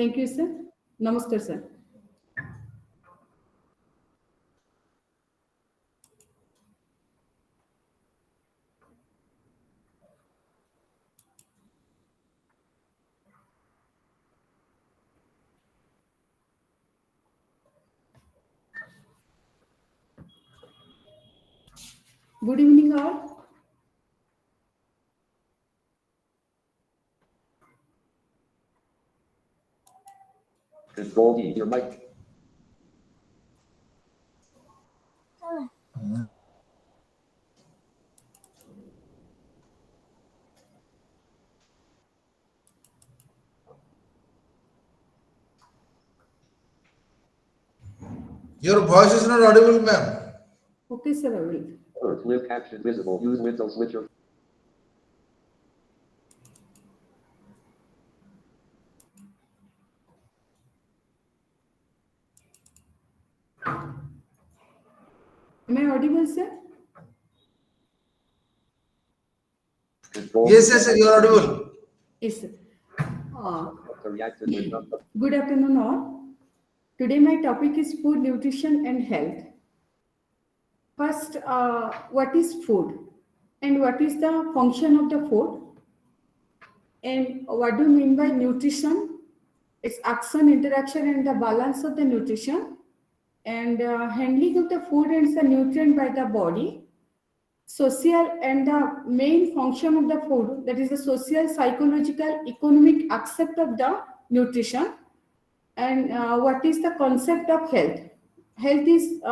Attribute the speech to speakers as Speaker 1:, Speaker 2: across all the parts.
Speaker 1: Thank you, sir. Namaskar, sir. Good evening, all.
Speaker 2: Control D, your mic.
Speaker 3: Your voice is not audible, ma'am.
Speaker 1: Okay, sir, I will.
Speaker 2: Earth link action visible. Use Windows switcher.
Speaker 1: Am I audible, sir?
Speaker 2: Control
Speaker 3: Yes, you are audible.
Speaker 1: Yes, sir.
Speaker 2: reacted with
Speaker 1: Good afternoon, all. Today, my topic is food, nutrition, and health. First, what is food? And what is the function of the food? And what do you mean by nutrition? It's action, interaction, and the balance of the nutrition. And handling of the food and the nutrient by the body. Social and the main function of the food, that is the social, psychological, economic aspect of the nutrition. And what is the concept of health? Health is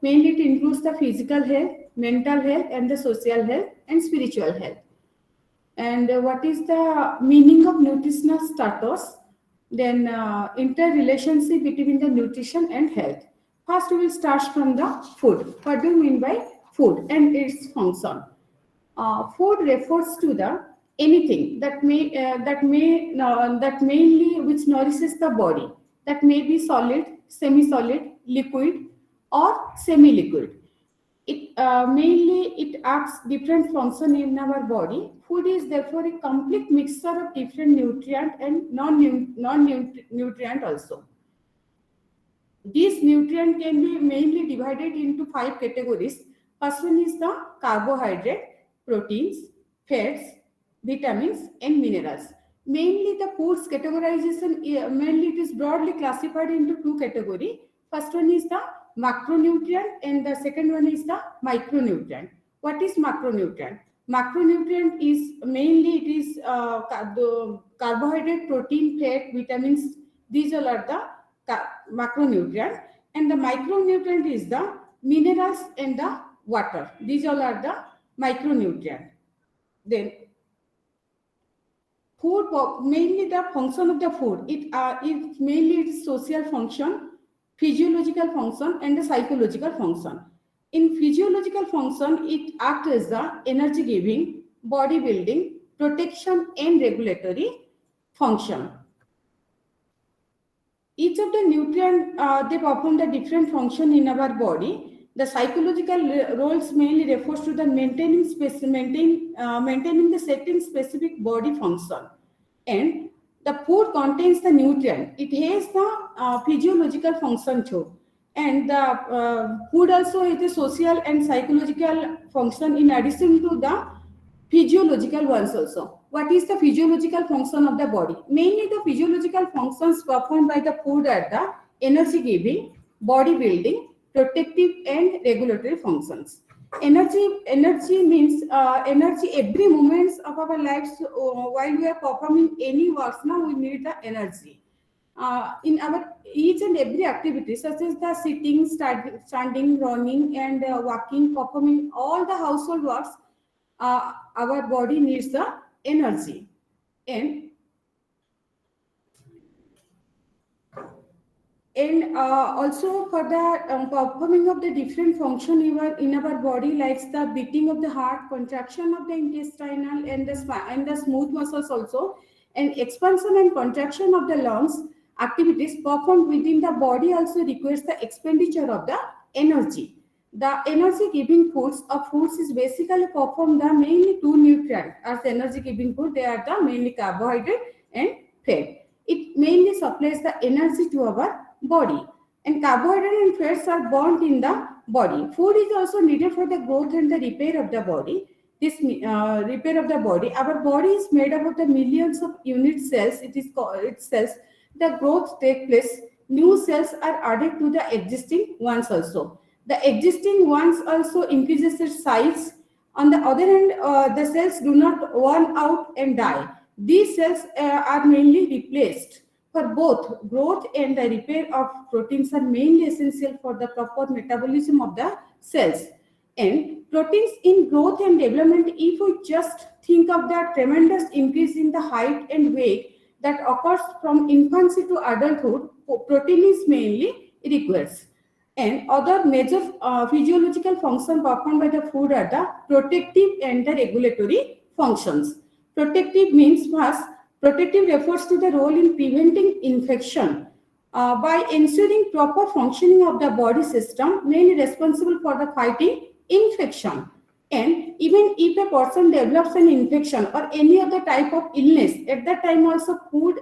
Speaker 1: mainly it includes the physical health, mental health, and the social health and spiritual health. And what is the meaning of nutritional status? Then interrelationship between the nutrition and health. First, we will start from the food. What do you mean by food and its function? Food refers to the anything that mainly which nourishes the body. That may be solid, semi-solid, liquid, or semi-liquid. It mainly acts different function in our body. Food is therefore a complete mixture of different nutrient and non-nutrient also. These nutrients can be mainly divided into 5 categories. First one is the carbohydrate, proteins, fats, vitamins, and minerals. Mainly the foods categorization, mainly it is broadly classified into 2 categories. First one is the macronutrient and the second one is the micronutrient. What is macronutrient? Macronutrient is mainly it is the carbohydrate, protein, fat, vitamins. These all are the macronutrient, and the micronutrient is the minerals and the water. These all are the micronutrient. Then food, mainly the function of the food, it mainly its social function, physiological function, and the psychological function. In physiological function, it acts as the energy giving, body building, protection, and regulatory function. Each of the nutrient they perform the different function in our body. The psychological roles mainly refers to the maintaining the certain specific body function, and the food contains the nutrient. It has the physiological function too, and the food also is a social and psychological function in addition to the physiological ones also. What is the physiological function of the body? Mainly the physiological functions performed by the food are the energy giving, body building, protective, and regulatory functions. Energy means energy every moment of our lives. While we are performing any works, now we need the energy. In our each and every activity, such as the sitting, standing, running, and walking, performing all the household works, our body needs the energy. And also for the performing of the different function in our body, like the beating of the heart, contraction of the intestinal and the smooth muscles also, and expansion and contraction of the lungs activities performed within the body also requires the expenditure of the energy. The energy giving foods is basically perform the mainly 2 nutrients as energy giving food. They are the mainly carbohydrate and fat. It mainly supplies the energy to our body. And carbohydrate and fats are burned in the body. Food is also needed for the growth and the repair of the body. This repair of the body. Our body is made up of the millions of unit cells. It is called its cells. The growth takes place. New cells are added to the existing ones also. The existing ones also increases its size. On the other hand, the cells do not worn out and die. These cells are mainly replaced. For both growth and the repair of proteins are mainly essential for the proper metabolism of the cells. And proteins in growth and development, if we just think of the tremendous increase in the height and weight that occurs from infancy to adulthood, protein is mainly requires. And other major physiological functions performed by the food are the protective and the regulatory functions. Protective means first, protective refers to the role in preventing infection by ensuring proper functioning of the body system, mainly responsible for the fighting infection. And even if a person develops an infection or any other type of illness, at that time also food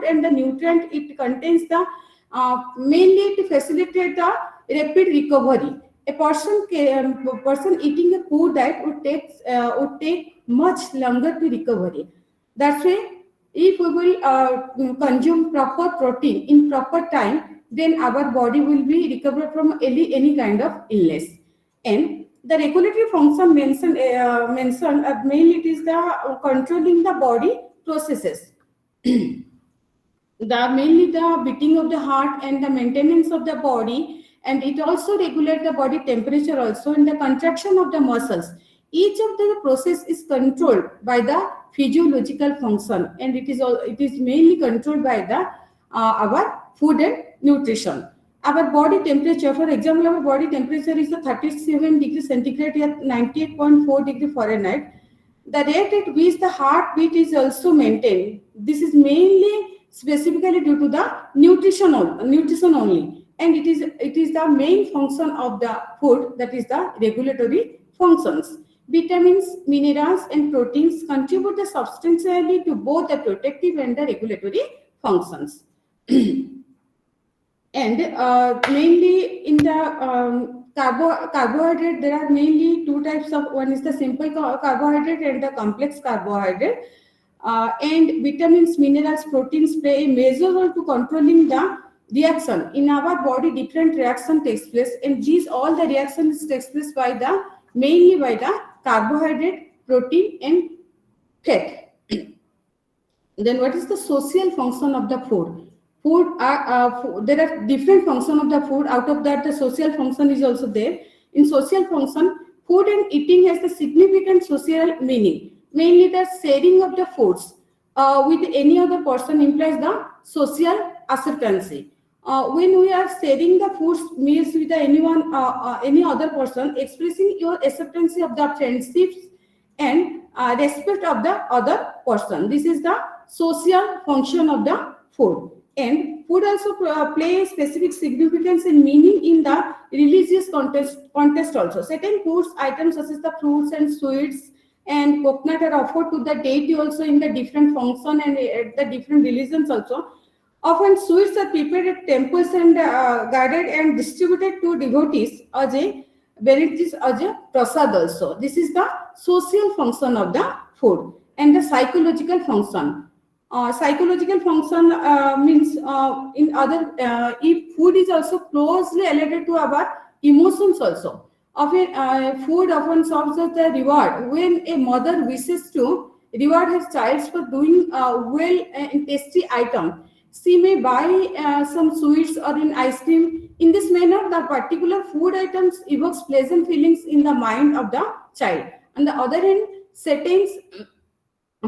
Speaker 1: and the nutrient it contains the mainly to facilitate the rapid recovery. A person eating a poor diet would take much longer to recovery. That's why if we will consume proper protein in proper time, then our body will be recovered from any kind of illness. And the regulatory function mentioned mainly it is the controlling the body processes. The mainly the beating of the heart and the maintenance of the body, and it also regulates the body temperature also, and the contraction of the muscles. Each of the process is controlled by the physiological function, and it is mainly controlled by the our food and nutrition. Our body temperature, for example, our body temperature is 37 degrees centigrade at 98.4 degree Fahrenheit. The rate at which the heartbeat is also maintained. This is mainly specifically due to the nutrition only, and it is the main function of the food, that is the regulatory functions. Vitamins, minerals, and proteins contribute substantially to both the protective and the regulatory functions. And mainly in the carbohydrate, there are mainly two types of, one is the simple carbohydrate and the complex carbohydrate. And vitamins, minerals, proteins play a major role to controlling the reaction. In our body, different reaction takes place, and these all the reactions takes place by the mainly by the carbohydrate, protein, and fat. Then what is the social function of the food? There are different functions of the food. Out of that, the social function is also there. In social function, food and eating has a significant social meaning. Mainly the sharing of the foods with any other person implies the social acceptancy. When we are sharing the foods meals with anyone, any other person, expressing your acceptance of the friendships and respect of the other person. This is the social function of the food. And food also play specific significance and meaning in the religious context also. Certain foods items such as the fruits and sweets and coconut are offered to the deity also in the different function and the different religions also. Often sweets are prepared at temples and guarded and distributed to devotees as a benefits as a prasad also. This is the social function of the food. And the psychological function. Psychological function means in other if food is also closely related to our emotions also. Often food often serves as the reward. When a mother wishes to reward her child for doing well in tasty item, she may buy some sweets or an ice cream. In this manner, the particular food items evokes pleasant feelings in the mind of the child. On the other hand, settings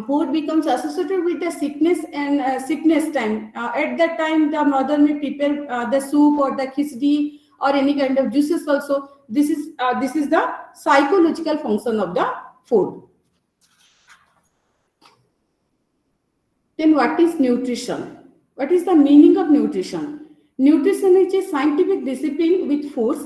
Speaker 1: food becomes associated with the sickness and sickness time. At that time, the mother may prepare the soup or the khichdi or any kind of juices also. This is the psychological function of the food. Then what is nutrition? What is the meaning of nutrition? Nutrition is a scientific discipline with foods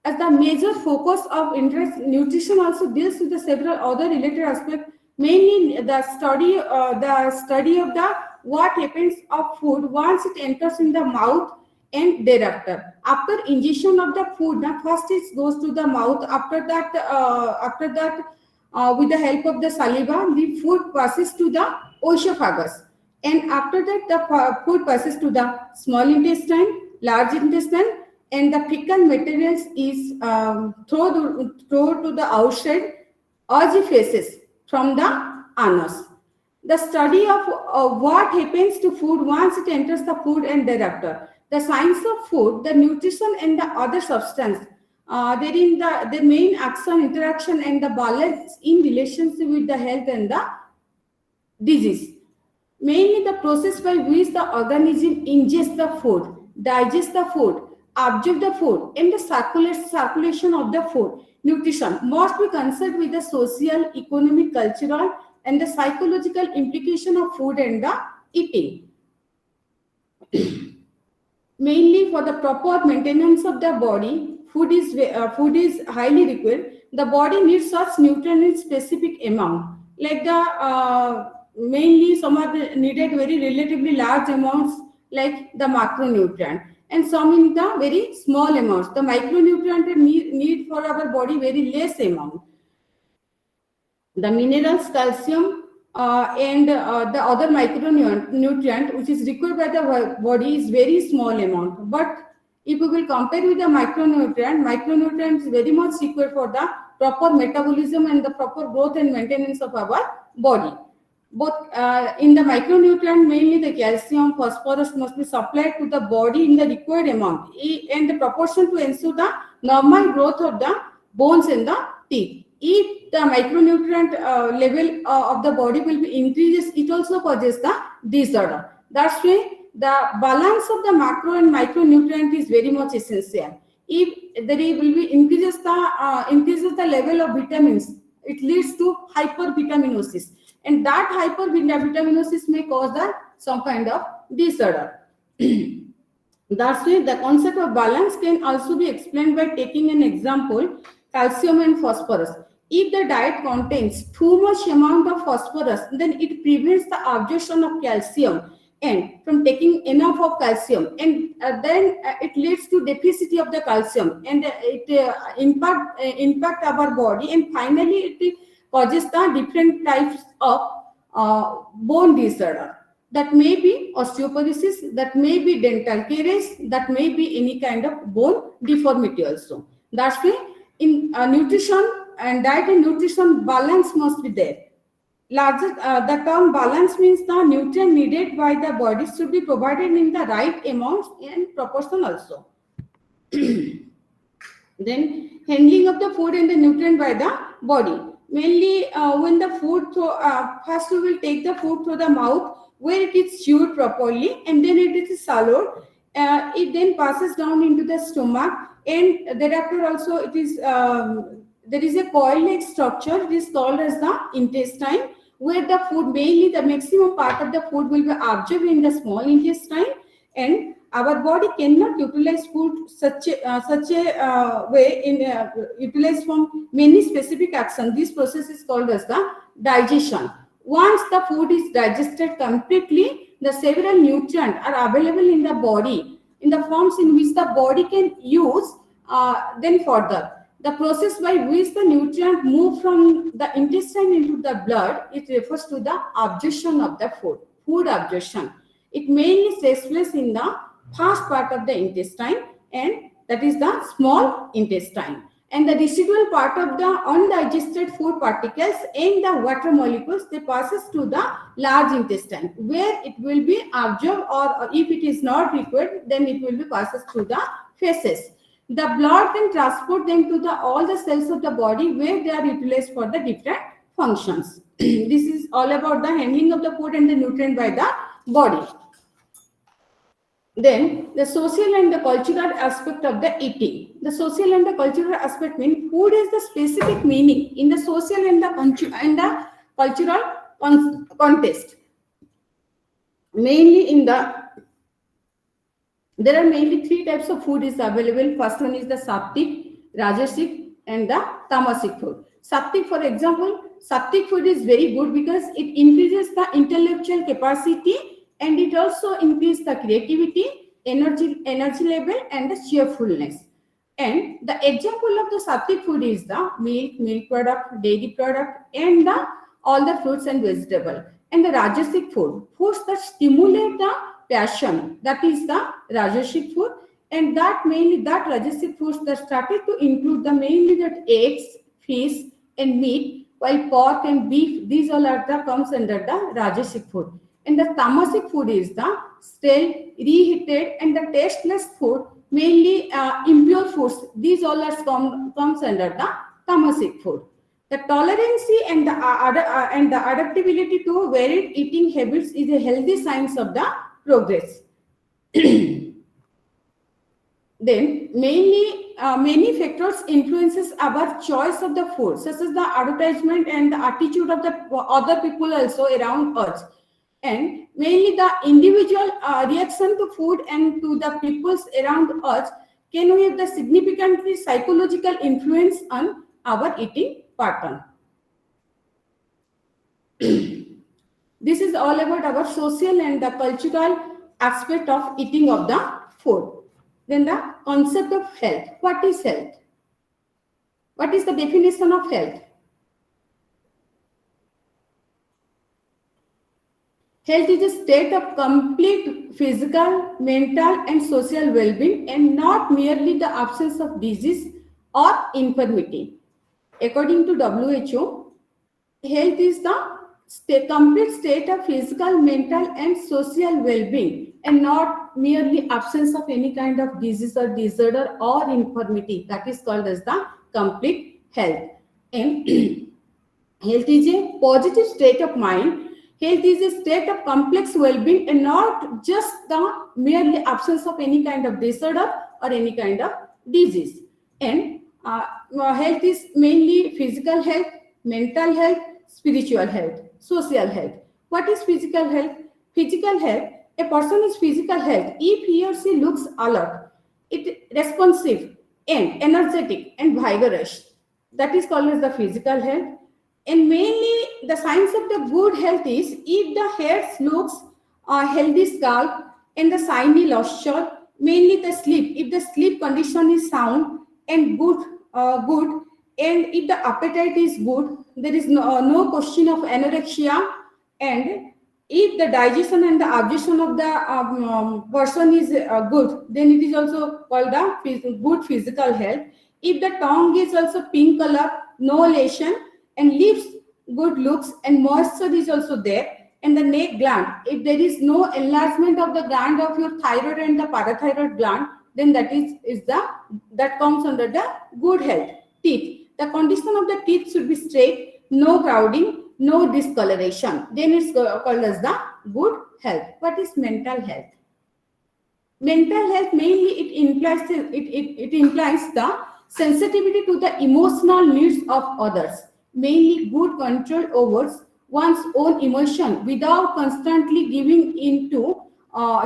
Speaker 1: as the major focus of interest. Nutrition also deals with the several other related aspects, mainly the study of the what happens of food once it enters in the mouth and thereafter. After ingestion of the food, now first it goes to the mouth. After that, with the help of the saliva, the food passes to the esophagus, and after that, the food passes to the small intestine, large intestine, and the fecal materials is thrown to the outside orifices from the anus. The study of what happens to food once it enters the food and thereafter. The science of food, the nutrition and the other substance, therein the main action, interaction and the balance in relationship with the health and the disease. Mainly the process by which the organism ingests the food, digests the food, absorbs the food, and the circulation of the food. Nutrition must be concerned with the social, economic, cultural, and the psychological implication of food and the eating. Mainly for the proper maintenance of the body, food is highly required. The body needs such nutrient in specific amount. Like the mainly some are needed very relatively large amounts, like the macronutrient, and some in the very small amounts. The micronutrient need for our body very less amount. The minerals, calcium, and the other micronutrient which is required by the body is very small amount. But if we will compare with the micronutrient is very much required for the proper metabolism and the proper growth and maintenance of our body. Both in the micronutrient, mainly the calcium, phosphorus must be supplied to the body in the required amount and the proportion to ensure the normal growth of the bones and the teeth. If the micronutrient level of the body will be increases, it also causes the disorder. That's why the balance of the macro and micronutrient is very much essential. If there will be increases the level of vitamins, it leads to hypervitaminosis, and that hypervitaminosis may cause some kind of disorder. That's why the concept of balance can also be explained by taking an example: calcium and phosphorus. If the diet contains too much amount of phosphorus, then it prevents the absorption of calcium and from taking enough of calcium, and then it leads to deficit of the calcium, and it impact our body, and finally it causes the different types of bone disorder. That may be osteoporosis, that may be dental caries, that may be any kind of bone deformity also. That's why in nutrition and diet and nutrition, balance must be there. The term balance means the nutrient needed by the body should be provided in the right amounts and proportion also. Then handling of the food and the nutrient by the body. Mainly when the food, first we will take the food through the mouth where it is chewed properly, and then it is swallowed. It then passes down into the stomach, and thereafter also it is there is a coil-like structure. It is called as the intestine, where the food, mainly the maximum part of the food will be absorbed in the small intestine, and our body cannot utilize food such a way in utilize from many specific actions. This process is called as the digestion. Once the food is digested completely, the several nutrients are available in the body in the forms in which the body can use. Then further, the process by which the nutrient move from the intestine into the blood, it refers to the absorption of the food absorption. It mainly takes place in the first part of the intestine, and that is the small intestine. And the residual part of the undigested food particles and the water molecules, they passes to the large intestine, where it will be absorbed, or if it is not required, then it will be passes through the feces. The blood then transport them to all the cells of the body, where they are utilized for the different functions. This is all about the handling of the food and the nutrient by the body. Then the social and the cultural aspect of the eating. The social and the cultural aspect mean food is the specific meaning in the social and the cultural context. Mainly in there are mainly three types of food is available. First one is the sattvic, rajasic, and the tamasic food. Sattvic, for example, sattvic food is very good because it increases the intellectual capacity and it also increases the creativity, energy level, and the cheerfulness. And the example of the sattvic food is the milk product, dairy product, and all the fruits and vegetable. And the rajasic foods that stimulate the passion, that is the rajasic food. And that rajasic foods that started to include the mainly that eggs, fish, and meat, while pork and beef, these all are the comes under the rajasic food. And the tamasic food is the stale, reheated, and the tasteless food, mainly impure foods. These all are comes under the tamasic food. The tolerance and the adaptability to varied eating habits is a healthy signs of the progress. Then many factors influences our choice of the food, such as the advertisement and the attitude of the other people also around us, and mainly the individual reaction to food and to the peoples around us can have the significantly psychological influence on our eating pattern. This is all about our social and the cultural aspect of eating of the food. Then the concept of health. What is health? What is the definition of health? Health is a state of complete physical, mental, and social well-being, and not merely the absence of disease or infirmity. According to WHO, health is the complete state of physical, mental, and social well-being, and not merely absence of any kind of disease or disorder or infirmity. That is called as the complete health. And health is a positive state of mind. Health is a state of complex well-being and not just the merely absence of any kind of disorder or any kind of disease. And health is mainly physical health, mental health, spiritual health, social health. What is physical health? Physical health, a person is physical health if he or she looks alert, responsive, and energetic and vigorous. That is called as the physical health. And mainly the signs of the good health is if the hair looks healthy scalp and the shiny luster, mainly the sleep. If the sleep condition is sound and good, and if the appetite is good, there is no question of anorexia, and if the digestion and the absorption of the person is good, then it is also called the good physical health. If the tongue is also pink color, no lesion, and lips good looks and moisture is also there, and the neck gland, if there is no enlargement of the gland of your thyroid and the parathyroid gland, then that comes under the good health. Teeth, the condition of the teeth should be straight, no crowding, no discoloration, then it's called as the good health. What is mental health? Mental health mainly it implies the sensitivity to the emotional needs of others, mainly good control over one's own emotion without constantly giving into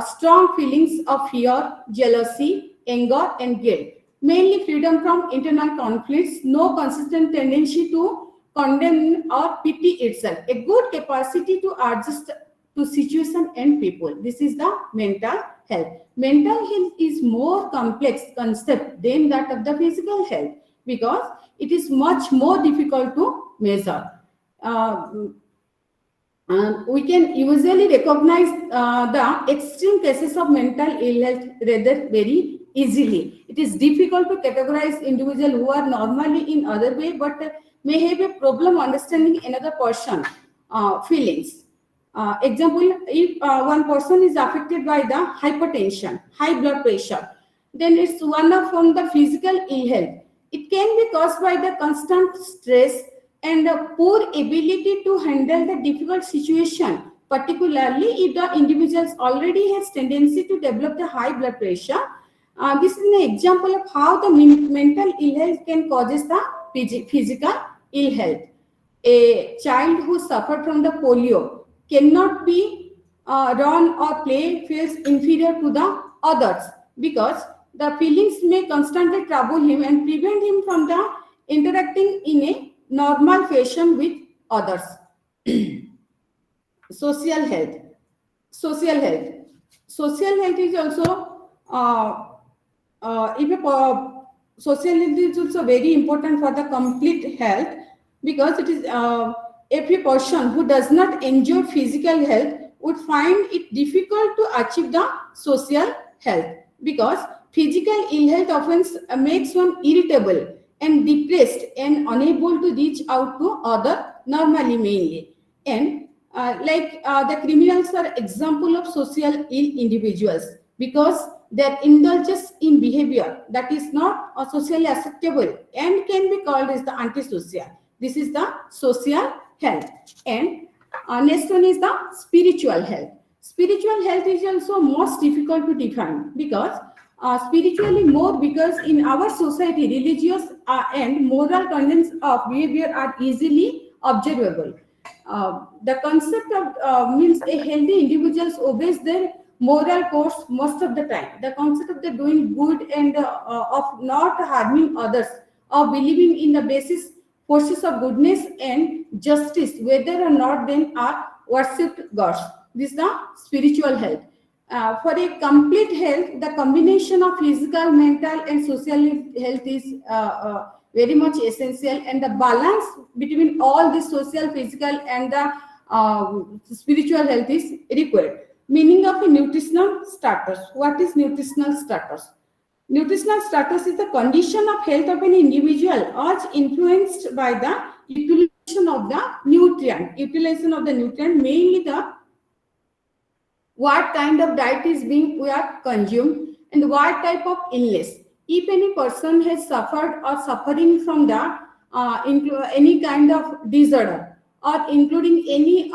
Speaker 1: strong feelings of fear, jealousy, anger, and guilt. Mainly freedom from internal conflicts, no consistent tendency to condemn or pity itself, a good capacity to adjust to situation and people. This is the mental health. Mental health is more complex concept than that of the physical health because it is much more difficult to measure. We can usually recognize the extreme cases of mental ill health rather very easily. It is difficult to categorize individuals who are normally in other way but may have a problem understanding another person feelings. Example, if one person is affected by the hypertension, high blood pressure, then it's one of from the physical ill health. It can be caused by the constant stress and a poor ability to handle the difficult situation, particularly if the individuals already has tendency to develop the high blood pressure. This is an example of how the mental ill health can causes the physical ill health. A child who suffered from the polio cannot be run or play, feels inferior to the others because the feelings may constantly trouble him and prevent him from the interacting in a normal fashion with others. Social health. social health. Social health is also if a social health is also very important for the complete health, because it is every person who does not enjoy physical health would find it difficult to achieve the social health, because physical ill health often makes one irritable and depressed and unable to reach out to other normally mainly. And the criminals are example of social ill individuals, because their indulges in behavior that is not socially acceptable and can be called as the antisocial. This is the social health. And next one is the spiritual health. Spiritual health is also most difficult to define, because spiritually more, because in our society religious and moral tendencies of behavior are easily observable. The concept of means a healthy individuals obeys their moral course most of the time. The concept of the doing good and of not harming others, of believing in the basis forces of goodness and justice, whether or not they are worshipped gods. This is the spiritual health. For a complete health, the combination of physical, mental, and social health is very much essential, and the balance between all the social, physical, and the spiritual health is required. Meaning of a nutritional status. What is nutritional status? Nutritional status is the condition of health of an individual as influenced by the utilization of the nutrient. Utilization of the nutrient, mainly the what kind of diet is being we are consumed and what type of illness. If any person has suffered or suffering from the any kind of disorder, or including any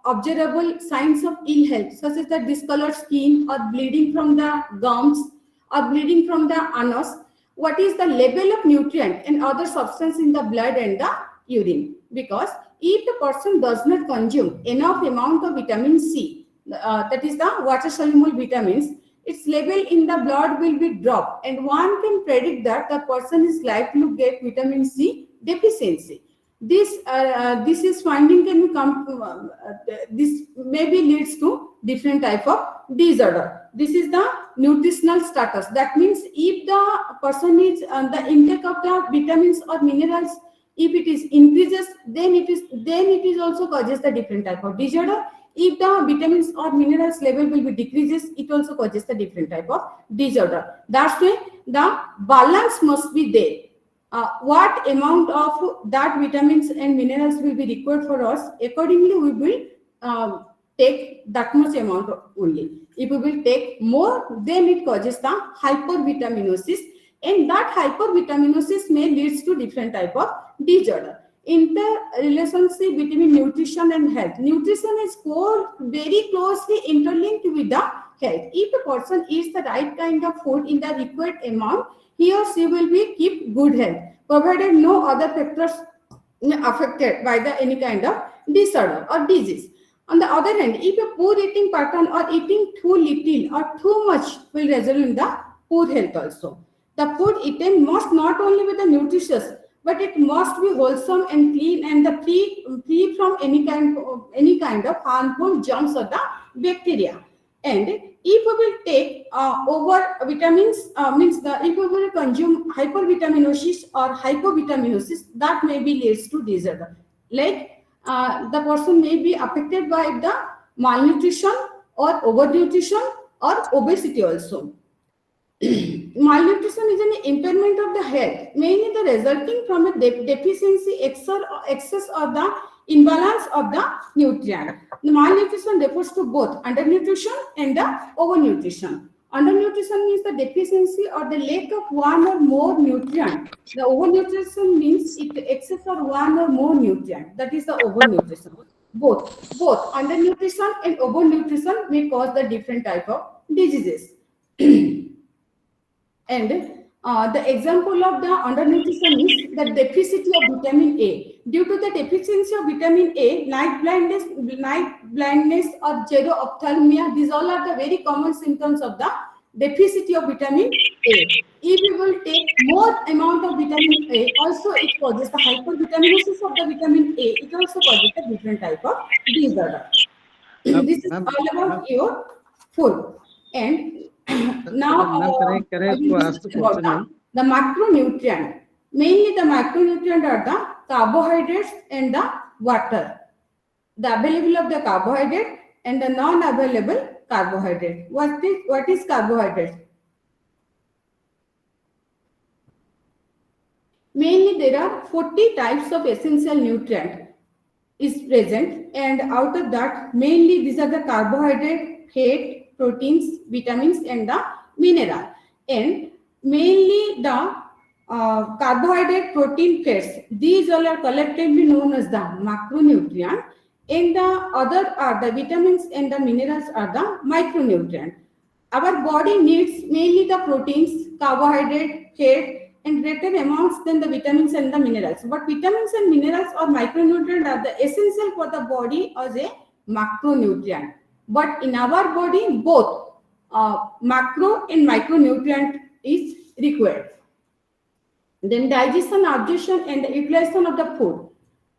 Speaker 1: observable signs of ill health, such as the discolored skin or bleeding from the gums or bleeding from the anus, what is the level of nutrient and other substance in the blood and the urine? Because if the person does not consume enough amount of vitamin C, that is the water soluble vitamins, its level in the blood will be dropped, and one can predict that the person is likely to get vitamin C deficiency. This is finding can become this maybe leads to different type of disorder. This is the nutritional status. That means if the person is the intake of the vitamins or minerals, if it is increases, then it is also causes the different type of disorder. If the vitamins or minerals level will be decreases, it also causes the different type of disorder. That's why the balance must be there. What amount of that vitamins and minerals will be required for us, accordingly we will take that much amount only. If we will take more, then it causes the hypervitaminosis, and that hypervitaminosis may leads to different type of disorder. Interrelationship between nutrition and health. Nutrition is very closely interlinked with the health. If a person eats the right kind of food in the required amount, he or she will be keep good health, provided no other factors affected by the any kind of disorder or disease. On the other hand, if a poor eating pattern or eating too little or too much will result in the poor health also. The food eaten must not only be the nutritious, but it must be wholesome and clean, and the free from any kind of harmful germs or the bacteria. And if we will take over vitamins, if we will consume hypervitaminosis or hypovitaminosis, that maybe leads to disorder. Like the person may be affected by the malnutrition or overnutrition or obesity also. Malnutrition is an impairment of the health, mainly the resulting from a deficiency, excess or the imbalance of the nutrient. The malnutrition refers to both undernutrition and the overnutrition. Undernutrition means the deficiency or the lack of one or more nutrient. The overnutrition means it excess or one or more nutrient. That is the overnutrition. Both undernutrition and overnutrition may cause the different type of diseases. And the example of the undernutrition is the deficiency of vitamin A. Due to the deficiency of vitamin A, night blindness or xerophthalmia, these all are the very common symptoms of the deficiency of vitamin A. If we will take more amount of vitamin A, also it causes the hypervitaminosis of the vitamin A. It also causes a different type of disorder. This is
Speaker 4: Ma'am,
Speaker 1: all
Speaker 4: ma'am,
Speaker 1: about your food. And now
Speaker 4: ma'am, can
Speaker 1: I
Speaker 4: I
Speaker 1: will
Speaker 4: ask the
Speaker 1: discuss about
Speaker 4: question, ma'am?
Speaker 1: the macronutrient. Mainly the macronutrient are the carbohydrates and the water. The available of the carbohydrate and the non-available carbohydrate. What is carbohydrate? Mainly there are 40 types of essential nutrient is present, and out of that mainly these are the carbohydrate, fat, proteins, vitamins and the mineral. And mainly the carbohydrate, protein, fats, these all are collectively known as the macronutrient, and the other are the vitamins and the minerals are the micronutrient. Our body needs mainly the proteins, carbohydrate, fat, and greater amounts than the vitamins and the minerals. But vitamins and minerals or micronutrients are the essential for the body as a macronutrient. But in our body, both macro and micronutrient is required. Then digestion, absorption, and the utilization of the food.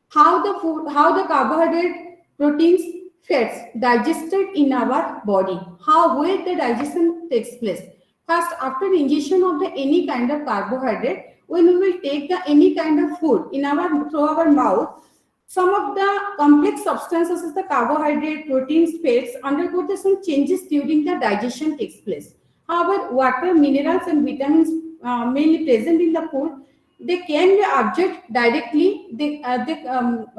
Speaker 1: How the carbohydrate, proteins, fats digested in our body. Where the digestion takes place. First, after ingestion of the any kind of carbohydrate, when we will take the any kind of food in through our mouth, some of the complex substances as the carbohydrate, proteins, fats undergo some changes during the digestion takes place. However, water, minerals, and vitamins mainly present in the food, they can be absorbed directly.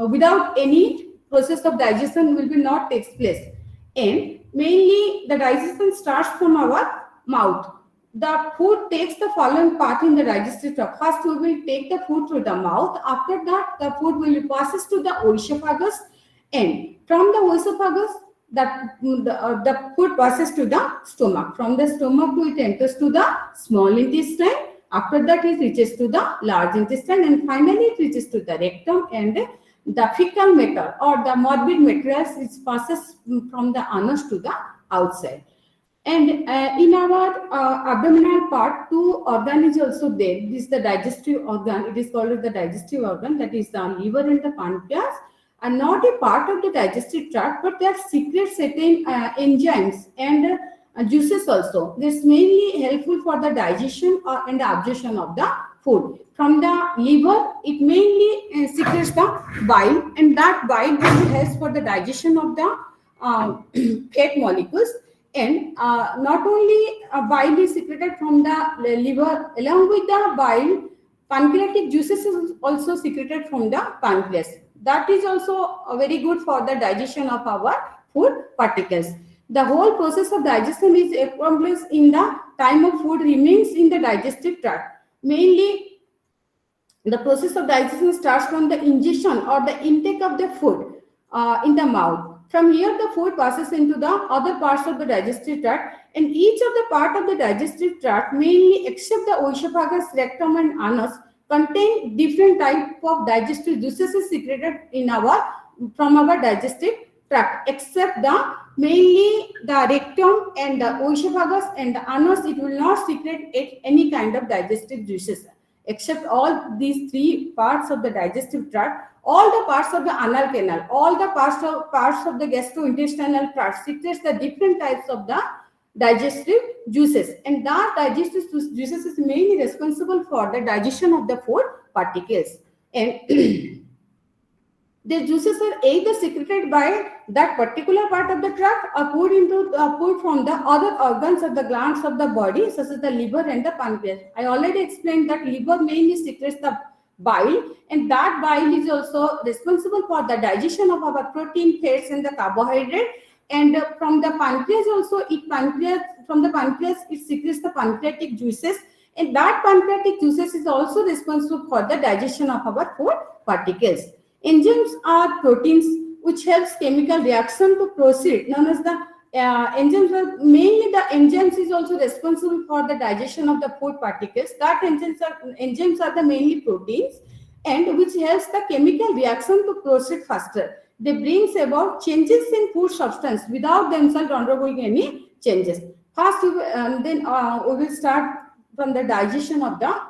Speaker 1: Without any process of digestion will be not takes place. And mainly the digestion starts from our mouth. The food takes the following part in the digestive tract. First, we will take the food through the mouth. After that, the food will passes to the oesophagus, and from the oesophagus, the food passes to the stomach. From the stomach, it enters to the small intestine. After that, it reaches to the large intestine, and finally, it reaches to the rectum, and the fecal matter or the morbid materials which passes from the anus to the outside. And in our abdominal part, two organ is also there. This is the digestive organ. It is called as the digestive organ, that is the liver and the pancreas, are not a part of the digestive tract, but they are secret certain enzymes and juices also. This is mainly helpful for the digestion and the absorption of the food. From the liver, it mainly secretes the bile, and that bile really helps for the digestion of the fat molecules. And not only bile is secreted from the liver, along with the bile, pancreatic juices is also secreted from the pancreas. That is also very good for the digestion of our food particles. The whole process of digestion is accomplished in the time of food remains in the digestive tract. Mainly, the process of digestion starts from the ingestion or the intake of the food in the mouth. From here, the food passes into the other parts of the digestive tract, and each of the part of the digestive tract, mainly except the oesophagus, rectum, and anus, contain different type of digestive juices secreted from our digestive tract, except the mainly the rectum and the oesophagus and the anus. It will not secrete any kind of digestive juices. Except all these three parts of the digestive tract, all the parts of the anal canal, all the parts of the gastrointestinal tract secretes the different types of the digestive juices, and that digestive juices is mainly responsible for the digestion of the food particles. And the juices are either secreted by that particular part of the tract or poured from the other organs or the glands of the body, such as the liver and the pancreas. I already explained that liver mainly secretes the bile, and that bile is also responsible for the digestion of our protein, fats, and the carbohydrate. And from the pancreas also, from the pancreas it secretes the pancreatic juices, and that pancreatic juices is also responsible for the digestion of our food particles. Enzymes are proteins which helps chemical reaction to proceed, known as the enzymes. Mainly the enzymes is also responsible for the digestion of the food particles. That enzymes are the mainly proteins, and which helps the chemical reaction to proceed faster. They brings about changes in food substance without themselves undergoing any changes. First, we will start from the digestion of the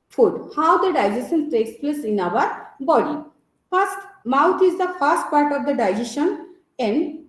Speaker 1: food. How the digestion takes place in our body. First, mouth is the first part of the digestion, and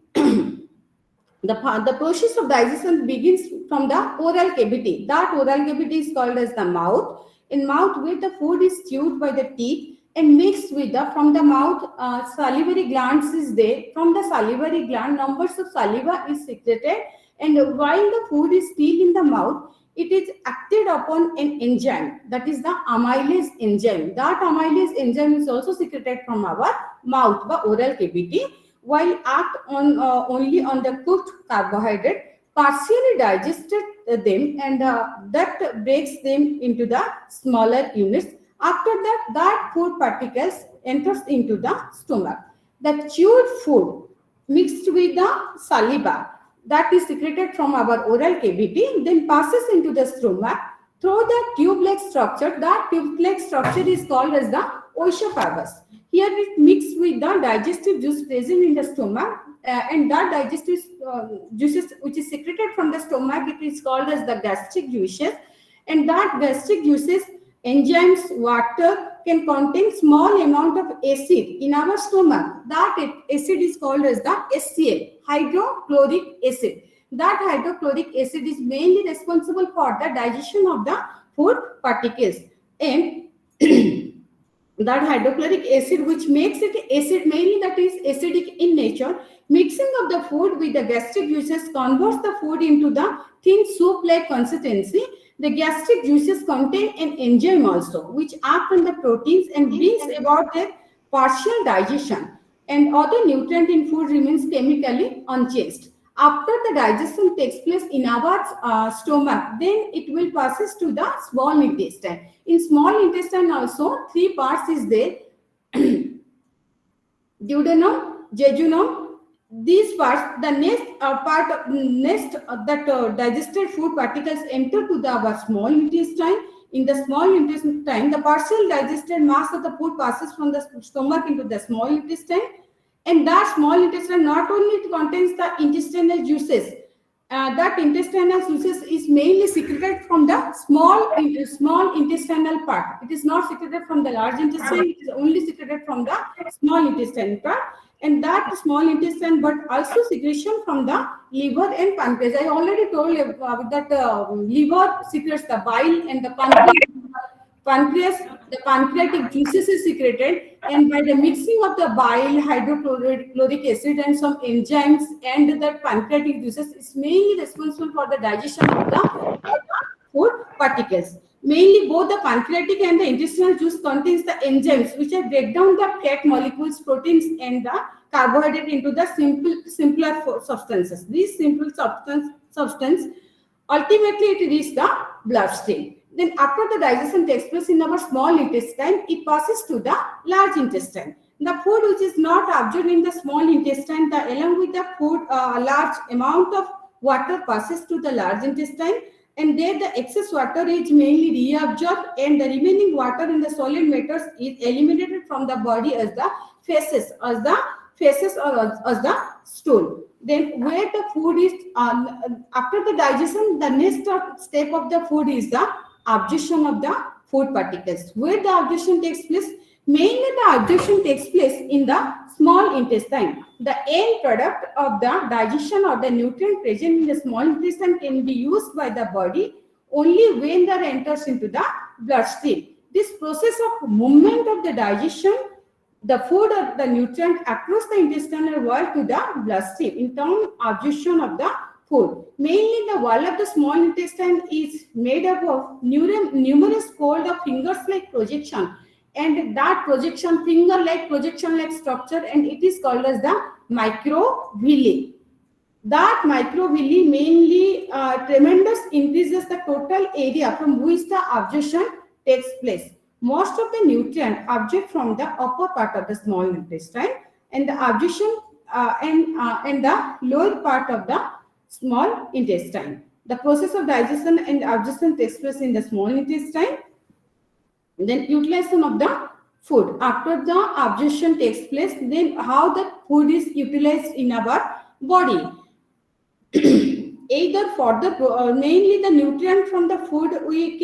Speaker 1: The process of digestion begins from the oral cavity. That oral cavity is called as the mouth. In mouth, where the food is chewed by the teeth and mixed with the from the mouth, salivary glands is there. From the salivary gland, numbers of saliva is secreted, and while the food is still in the mouth, it is acted upon an enzyme, that is the amylase enzyme. That amylase enzyme is also secreted from our mouth, the oral cavity, while act on only on the cooked carbohydrate, partially digested them, and that breaks them into the smaller units. After that, that food particles enters into the stomach. The chewed food mixed with the saliva that is secreted from our oral cavity then passes into the stomach through the tube-like structure. That tube-like structure is called as the oesophagus. Here it mixed with the digestive juice present in the stomach, and that digestive juices which is secreted from the stomach, it is called as the gastric juices, and that gastric juices, enzymes, water can contain small amount of acid in our stomach. That acid is called as the HCl, hydrochloric acid. That hydrochloric acid is mainly responsible for the digestion of the food particles, and that hydrochloric acid which makes it acid, mainly that is acidic in nature, mixing of the food with the gastric juices converts the food into the thin soup-like consistency. The gastric juices contain an enzyme also which act on the proteins and brings about their partial digestion, and other nutrient in food remains chemically unchanged. After the digestion takes place in our stomach, then it will passes to the small intestine. In small intestine also, three parts is there: duodenum, jejunum. These parts, the next that digested food particles enter to the our small intestine. In the small intestine, the partial digested mass of the food passes from the stomach into the small intestine, and that small intestine not only it contains the intestinal juices, that intestinal juices is mainly secreted from the small intestinal part. It is not secreted from the large intestine, it is only secreted from the small intestine part, and that small intestine, but also secretion from the liver and pancreas. I already told you that liver secretes the bile, and the pancreas, the pancreatic juices is secreted, and by the mixing of the bile, hydrochloric acid and some enzymes, and the pancreatic juices is mainly responsible for the digestion of the food particles. Mainly both the pancreatic and the intestinal juice contains the enzymes which break down the fat molecules, proteins and the carbohydrate into the simpler substances. These simple substance ultimately it reaches the bloodstream. Then after the digestion takes place in our small intestine, it passes to the large intestine. The food which is not absorbed in the small intestine, along with the food, large amount of water passes to the large intestine, and there the excess water is mainly reabsorbed, and the remaining water in the solid matters is eliminated from the body as the feces, or as the stool. Then where the food is, after the digestion, the next step of the food is the absorption of the food particles. Where the absorption takes place, mainly the absorption takes place in the small intestine. The end product of the digestion of the nutrient present in the small intestine can be used by the body only when they enters into the bloodstream. This process of movement of the digestion, the food or the nutrient across the intestinal wall to the bloodstream in terms of absorption of the food. Mainly the wall of the small intestine is made up of numerous fold of fingers-like projection, and that projection, finger-like projection-like structure, and it is called as the microvilli. That microvilli mainly tremendous increases the total area from which the absorption takes place. Most of the nutrient absorbed from the upper part of the small intestine, and the absorption and the lower part of the small intestine. The process of digestion and absorption takes place in the small intestine. Then utilization of the food. After the absorption takes place, then how the food is utilized in our body. Either further, mainly the nutrient from the food we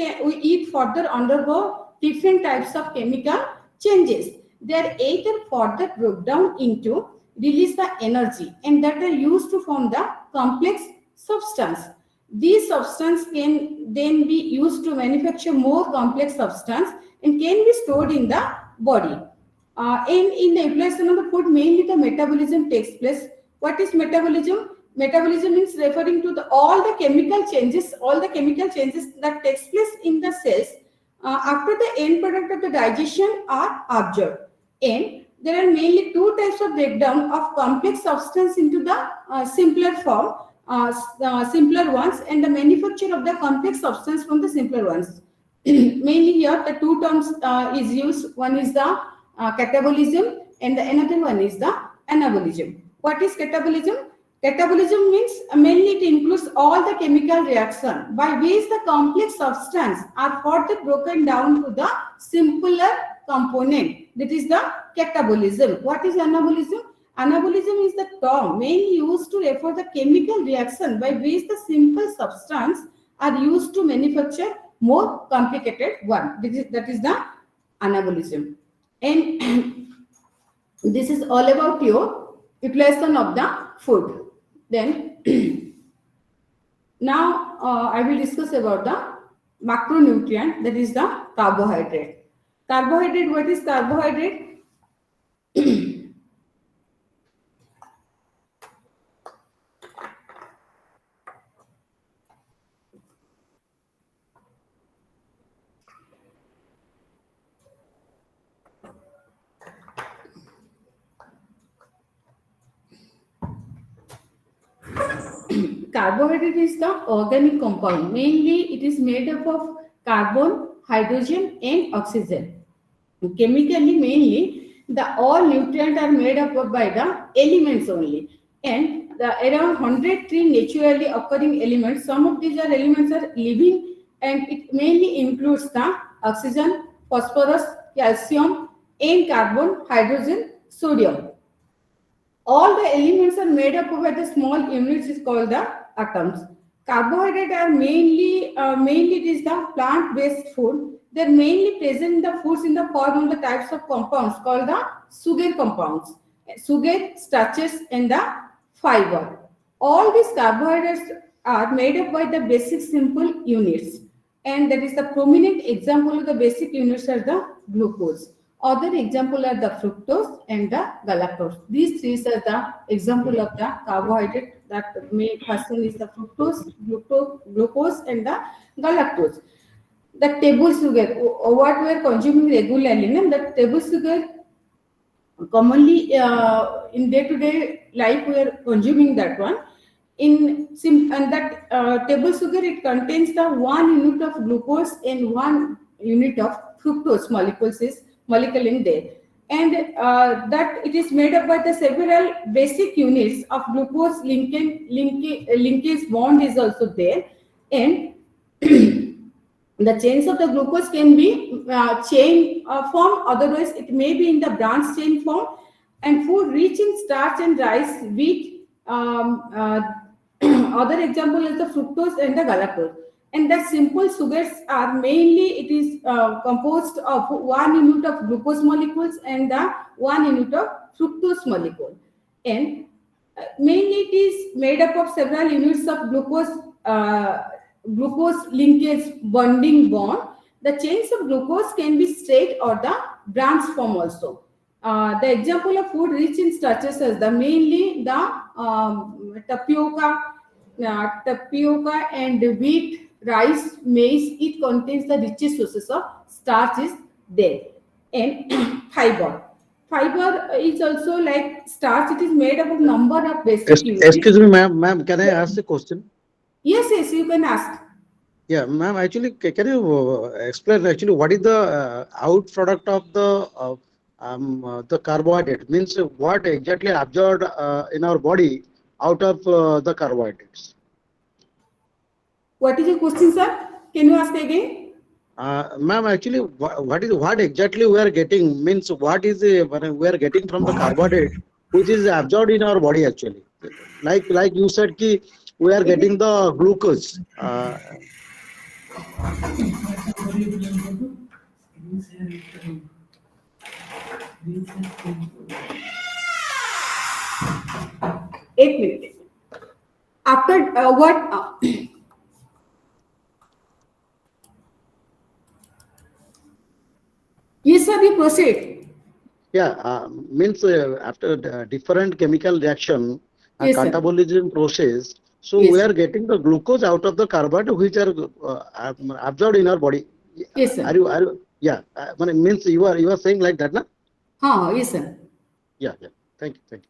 Speaker 1: eat further undergo different types of chemical changes. They are either further broken down into release the energy and that are used to form the complex substance. These substance can then be used to manufacture more complex substance and can be stored in the body. And in the utilization of the food, mainly the metabolism takes place. What is metabolism? Metabolism means referring to all the chemical changes that takes place in the cells after the end product of the digestion are absorbed. And there are mainly two types of breakdown of complex substance into the simpler form, simpler ones, and the manufacture of the complex substance from the simpler ones. Mainly here the two terms is used. One is the catabolism and the another one is the anabolism. What is catabolism? Catabolism means mainly it includes all the chemical reaction by which the complex substance are further broken down to the simpler component. That is the catabolism. What is anabolism? Anabolism is the term mainly used to refer the chemical reaction by which the simple substance are used to manufacture more complicated one. That is the anabolism. And this is all about your utilization of the food. Then now I will discuss about the macronutrient, that is the carbohydrate. Carbohydrate, what is carbohydrate? Carbohydrate is the organic compound. Mainly it is made up of carbon, hydrogen and oxygen. Chemically, mainly the all nutrients are made up of by the elements only. And the around 103 naturally occurring elements, some of these are elements are living and it mainly includes the oxygen, phosphorus, calcium and carbon, hydrogen, sodium. All the elements are made up of the small units is called the atoms. Carbohydrates are mainly it is the plant-based food. They are mainly present in the foods in the form of the types of compounds called the sugar compounds, sugar, starches, and the fiber. All these carbohydrates are made up by the basic simple units, and that is the prominent example of the basic units are the glucose. Other example are the fructose and the galactose. These three are the example of the carbohydrate that may first one is the fructose, glucose and the galactose. The table sugar, what we are consuming regularly, the table sugar commonly in day-to-day life we are consuming that one. And that table sugar, it contains the 1 unit of glucose and 1 unit of fructose molecule in there, and that it is made up by the several basic units of glucose linkage bond is also there, and the chains of the glucose can be chain form, otherwise it may be in the branch chain form, and food rich in starch and rice, wheat. Other example is the fructose and the galactose. And the simple sugars are mainly, it is composed of 1 unit of glucose molecules and the 1 unit of fructose molecule. And mainly it is made up of several units of glucose linkage bonding bond. The chains of glucose can be straight or the branch form also. The example of food rich in starches is the mainly the tapioca and wheat, rice, maize. It contains the richest sources of starch is there. And fiber is also like starch. It is made up of number of basic units.
Speaker 4: Excuse me, ma'am, can I ask a question?
Speaker 1: Yes, you can ask.
Speaker 4: Yeah, ma'am, actually, can you explain actually what is the out product of the carbohydrate? Means what exactly absorbed in our body out of the carbohydrates?
Speaker 1: What is your question, sir? Can you ask again?
Speaker 4: Ma'am, actually, what exactly we are getting? Means what is we are getting from the carbohydrate, which is absorbed in our body actually? Like you said, ki we are getting the glucose.
Speaker 1: एक minute. After what? Yes, sir. You proceed.
Speaker 4: Yeah, means after the different chemical reaction,
Speaker 1: Yes, sir.
Speaker 4: catabolism process, so
Speaker 1: Yes,
Speaker 4: we
Speaker 1: sir.
Speaker 4: are getting the glucose out of the carbohydrate which are absorbed in our body.
Speaker 1: Yes, sir.
Speaker 4: Are you, yeah, means you are saying like that, na?
Speaker 1: हाँ, yes, sir.
Speaker 4: Yeah, yeah. Thank you, thank you.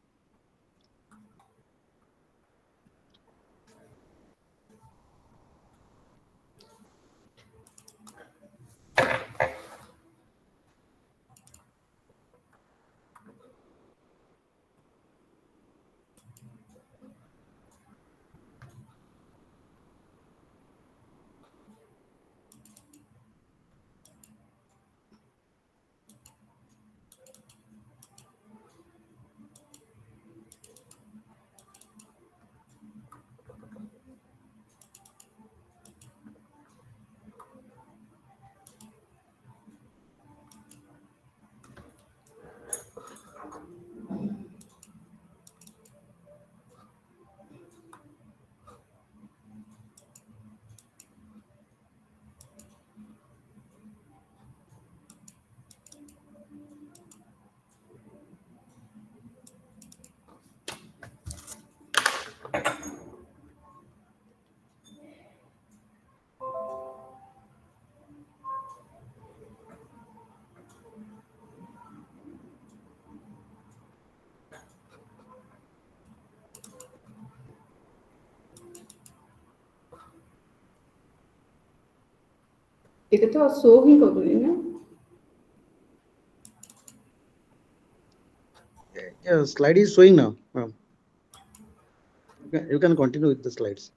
Speaker 1: एक तो सो ही करूँगी ना.
Speaker 4: Yeah, slide is showing now. You can continue with the slides.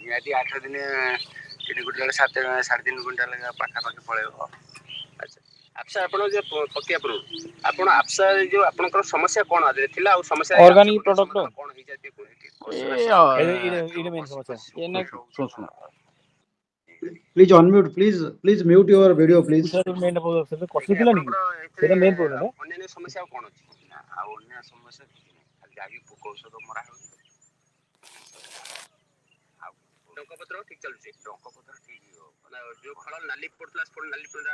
Speaker 5: ନିହାତି 8 ଦିନ 3 quintal 7.5 quintal ପାଖାପାଖି ପଳେଇବ। ଆଚ୍ଛା ଆପ୍ସା ଆପଣ ଯୋଉ ପକେଇବା ପୂର୍ବରୁ ଆପଣ ଆପ୍ସା ଯୋଉ ଆପଣଙ୍କର ସମସ୍ୟା କ'ଣ ଥିଲା ଆଉ ସମସ୍ୟା
Speaker 6: ଅର୍ଗାନିକ ପ୍ରଡକ୍ଟ
Speaker 5: କ'ଣ ହେଇଯାଏ
Speaker 6: ମେନ୍ ସମସ୍ୟା ଏ ନା ଶୁଣ ଶୁଣ
Speaker 4: Please unmute, please mute your video, please.
Speaker 6: Main କଷି ଥିଲାନି କି ସେଇଟା ମେନ୍ ପ୍ରୋବ୍ଲେମ।
Speaker 5: ଅନ୍ୟାନ୍ୟ ସମସ୍ୟା ଆଉ କ'ଣ ଅଛି? ନା ଆଉ ଅନ୍ୟ ସମସ୍ୟା କିଛି ନାହିଁ, ଖାଲି ଯାହାକି ପୋକ ଔଷଧ ମରା ହେଉଛି। ଆଉ ଟଙ୍କପତ୍ର ଠିକ ଚାଲୁଛି, ଟଙ୍କପତ୍ର ଠିକ ମାନେ ଯୋଉ ଫଳ ନାଲି ପଡୁଥିଲା ସେ ନାଲି ପଡା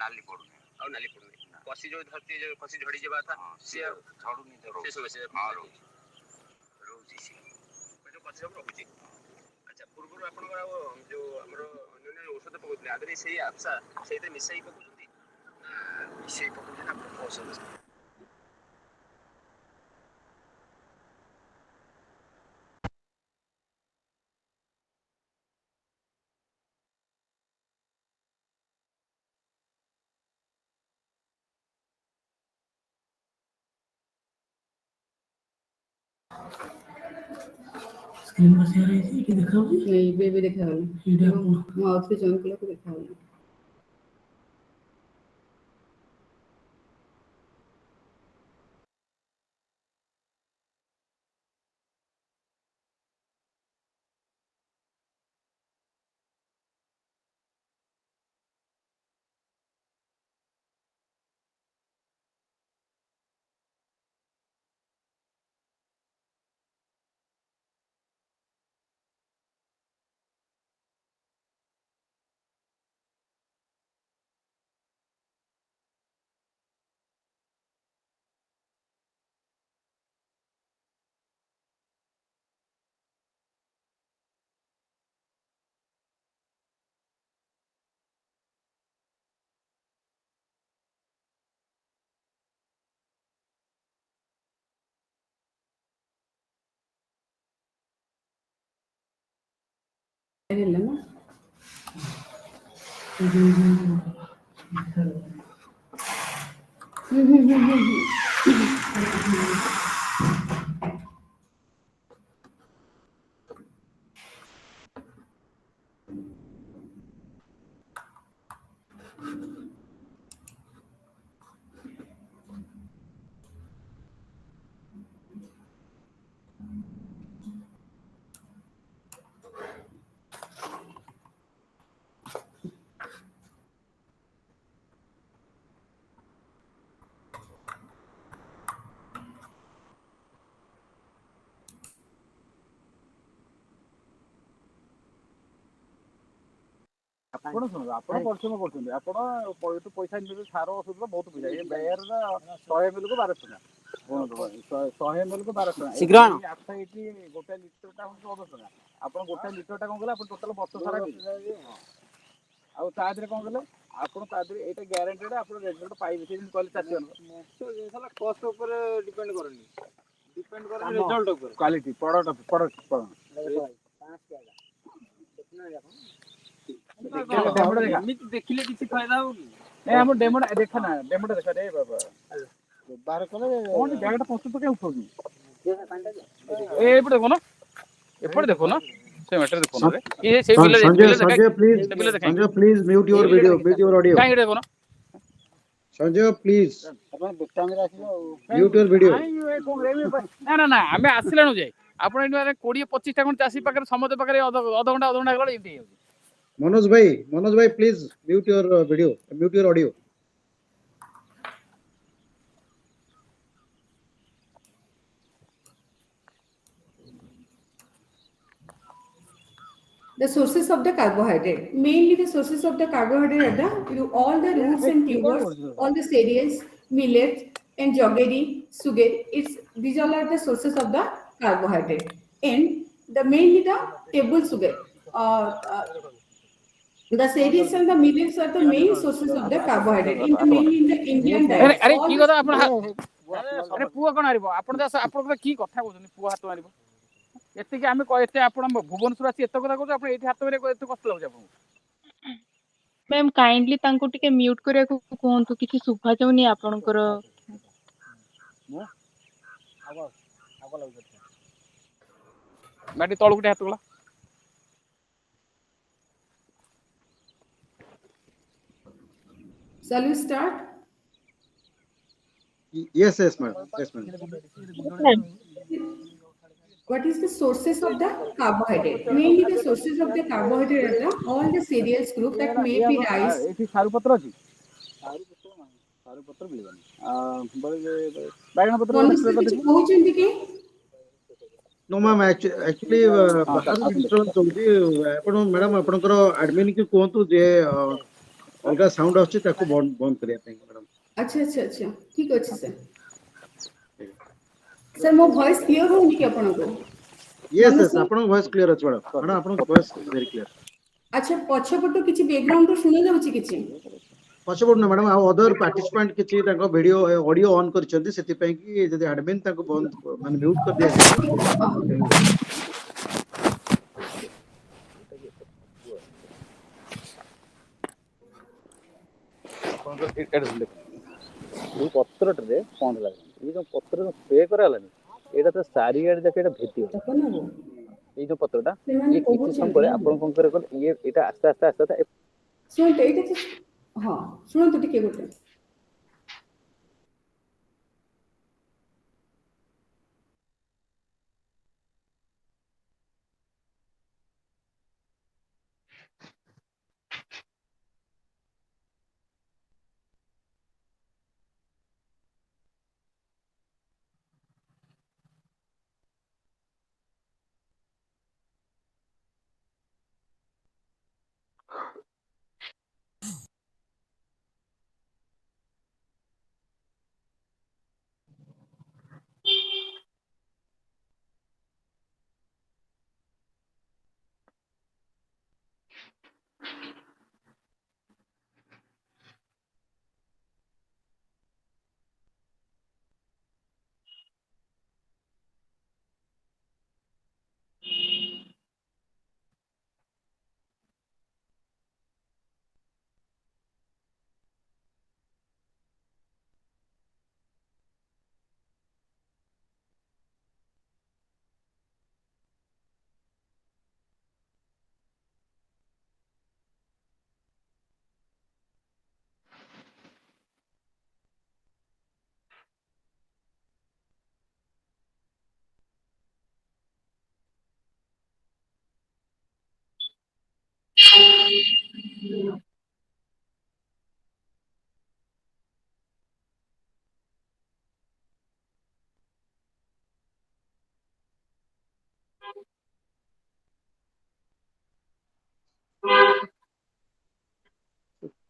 Speaker 5: ନାଲି ପଡୁନି ଆଉ ନାଲି ପଡୁନି। କଷି ଯୋଉ ଧରती ଯୋଉ କଷି ଝଡି ଯିବା କଥା ସିଏ ଝଡୁନି, ସେ ସମସ୍ୟା ରହୁଛି ସେ ଯୋଉ କଷି ସବୁ ରହୁଛି। ଆଚ୍ଛା ପୂର୍ବରୁ ଆପଣଙ୍କର ଆଉ ଯୋଉ ଆମର ଅନ୍ୟାନ୍ୟ ଔଷଧ ପକଉଥିଲେ ଆଗରେ ସେଇ ଆପ୍ସା ସେଇଥିରେ ମିଶାଇ ପକଉଛନ୍ତି, ମିଶାଇ ପକଉଛନ୍ତି ନା ଔଷଧ?
Speaker 7: स्क्रीन पर शेयर ହେଇଛି ଏଠି ଦେଖାଉଛି
Speaker 1: ଏବେ ଦେଖାଗଲା
Speaker 7: ଏଇଟା ଆପଣ
Speaker 1: ମୁଁ ଆଉଥରେ ଜଏନ୍ କଲାକୁ ଦେଖାଗଲା। ହେଲା ନା
Speaker 6: ଆପଣ ଶୁଣନ୍ତୁ ଆପଣ ପରିଶ୍ରମ କରୁଛନ୍ତି ଆପଣ ଏଠୁ ପଇସା ନେବେ ସାର ଔଷଧ ବହୁତ ପଇସା ଏ ବେୟର 100 ml କୁ 1200 ଟଙ୍କା ଶୁଣନ୍ତୁ 100 ml କୁ 1200 ଟଙ୍କା ଶୀଘ୍ର ଆଠ ଏଠି ଗୋଟେ ଲିଟରଟା ହଉଛି 1400 ଟଙ୍କା ଆପଣ ଗୋଟେ ଲିଟରଟା କଣ କଲେ ଆପଣ ଟୋଟାଲ ବର୍ଷ ସାରା ଆଉ ତା ଦେହରେ କଣ କଲେ ଆପଣ ତା ଦେହରେ ଏଇଟା ଗ୍ୟାରେଣ୍ଟେଡ୍ ଆପଣ ରେଜଲ୍ଟ ପାଇବେ ସେମିତି କହିଲେ ଚାଷୀ ମାନଙ୍କ କଷ୍ଟ ଉପରେ ଡିପେଣ୍ଡ କରେନି ଡିପେଣ୍ଡ କରେ ରେଜଲ୍ଟ ଉପରେ କ୍ୱାଲିଟି ପ୍ରଡକ୍ଟ ଏମିତି ଦେଖିଲେ କିଛି ଫାଇଦା ହବ କି ନାଇଁ ଆମ ଡେମୋଟା ଦେଖା ନା ଡେମୋଟା ଦେଖା ରେ ବାବା ବାହାର କଲେ କଣ ବ୍ୟାଗଟା ପଛକୁ ପକେଇ ଉଠଉନି ଏପଟେ ଦେଖୁନ ଏପଟେ ଦେଖୁନ ସେ ମ୍ୟାଟର ଦେଖୁନ ରେ ଏ ସେଇ ବିଲ
Speaker 4: Sanjay,
Speaker 6: ଦେଖା
Speaker 4: Sanjay, please,
Speaker 6: ସେ ବିଲ ଦେଖା
Speaker 4: Sanjay, please mute your video, mute your audio.
Speaker 6: କାଇଁ ଦେଖୁନ
Speaker 4: Sanjay, please
Speaker 6: ଆପଣ ବେଟାମରେ ଆସିବ ଆଉ
Speaker 4: mute your video.
Speaker 6: ନା ନା ନା ଆମେ ଆସିଲାଣୁ ଯାଇ ଆପଣ ଏଠି 20-25 ଟା ଖଣ୍ଡେ ଚାଷୀ ପାଖରେ ସମସ୍ତ ପାଖରେ ଅଧଘଣ୍ଟା ଗଲେ ଏମିତି ହେଇଯାଉଛି
Speaker 4: Manoj bhai, please mute your video, mute your audio.
Speaker 1: The sources of the carbohydrate. Mainly the sources of the carbohydrate are all the roots and tubers, all the cereals, millets, and jaggery, sugar. These all are the sources of the carbohydrate. And the mainly the table sugar. The cereals and the millets are the main sources of the carbohydrate. Mainly in the Indian diet.
Speaker 6: ଆରେ
Speaker 1: All
Speaker 6: କି
Speaker 1: the
Speaker 6: କଥା ଆପଣ ଆରେ ପୁଅ କଣ ହାରିବ ଆପଣ ଆପଣଙ୍କ କି କଥା କହୁଛନ୍ତି ପୁଅ ହାତ ମାରିବ ଏତିକି ଆମେ ଏତେ ଆପଣ ଭୁବନେଶ୍ୱର ଆସି ଏତେ କଥା କହୁଛୁ ଆପଣ ଏଇଠି ହାତ ମାରିବାକୁ ଏତେ କଷ୍ଟ ଲାଗୁଛି ଆପଣଙ୍କୁ
Speaker 8: ମ୍ୟାମ୍ କାଇଣ୍ଡଲି ତାଙ୍କୁ ଟିକେ ମ୍ୟୁଟ୍ କରିବାକୁ କୁହନ୍ତୁ କିଛି ଶୁଭା ଯାଉନି ଆପଣଙ୍କର
Speaker 6: ମାଟି ତଳକୁ ଟିକେ ହାତ ଗଲା
Speaker 1: Shall we start?
Speaker 4: Yes, madam. Yes, madam.
Speaker 1: What is the sources of the carbohydrate? Mainly the sources of the carbohydrate are all the cereals group that may be rice.
Speaker 6: ଏଠି ସାରୁ ପତ୍ର ଅଛି ସାରୁ ପତ୍ର ମିଳିବନି ବାଇଗଣ ପତ୍ର
Speaker 1: ମନୁଷ୍ୟ କିଛି କହୁଛନ୍ତି କି?
Speaker 4: No, ma'am. Actually, ବାହାରୁ disturbance ହଉଛି ଆପଣ ମ୍ୟାଡାମ ଆପଣଙ୍କର admin କି କୁହନ୍ତୁ ଯେ ଅଲଗା ସାଉଣ୍ଡ ଆସୁଛି ତାକୁ ବନ୍ଦ କରିବା ପାଇଁ ମ୍ୟାଡାମ।
Speaker 1: अच्छा ठीक ଅଛି ସାର୍ ସାର୍ ମୋ ଭଏସ କ୍ଲିୟର ହଉନି କି ଆପଣଙ୍କୁ?
Speaker 4: Yes, ଆପଣଙ୍କ ଭଏସ କ୍ଲିୟର ଅଛି ମ୍ୟାଡାମ ମ୍ୟାଡାମ ଆପଣଙ୍କ ଭଏସ ଭେରି କ୍ଲିୟର।
Speaker 1: ଆଚ୍ଛା ପଛପଟୁ କିଛି ବ୍ୟାକଗ୍ରାଉଣ୍ଡରୁ ଶୁଣା ଯାଉଛି କିଛି?
Speaker 4: ପଛପଟୁ ନା ମ୍ୟାଡାମ ଆଉ ଅଦର ପାର୍ଟିସିପାଣ୍ଟ କିଛି ତାଙ୍କ ଭିଡିଓ ଅଡିଓ ଅନ୍ କରିଛନ୍ତି ସେଥିପାଇଁ କି ଯଦି ଆଡମିନ୍ ତାଙ୍କୁ ବନ୍ଦ ମାନେ ମ୍ୟୁଟ କରି ଦିଆଯିବ।
Speaker 6: ଯୋଉ ପତ୍ରଟାରେ କଣ ହେଲା ଏଇ ଯୋଉ ପତ୍ର ସ୍ପ୍ରେ କରାହେଲାନି ଏଇଟା ତ ଚାରିଆଡେ ଯାକ ଏଇଟା ଭେଦିବ
Speaker 1: ତପନ ବାବୁ,
Speaker 6: ଏଇ ଯୋଉ ପତ୍ରଟା
Speaker 1: ସେମାନେ
Speaker 6: ଇଏ କିଛି ସମୟ
Speaker 1: କହୁଛନ୍ତି
Speaker 6: ପରେ ଆପଣ କଣ କରିବେ କହିଲେ ଇଏ ଏଇଟା ଆସ୍ତେ ଆସ୍ତେ ଆସ୍ତେ ଆସ୍ତେ
Speaker 1: ଶୁଣନ୍ତୁ ଏଇଟା ତ ହଁ ଶୁଣନ୍ତୁ ଟିକେ ଗୋଟେ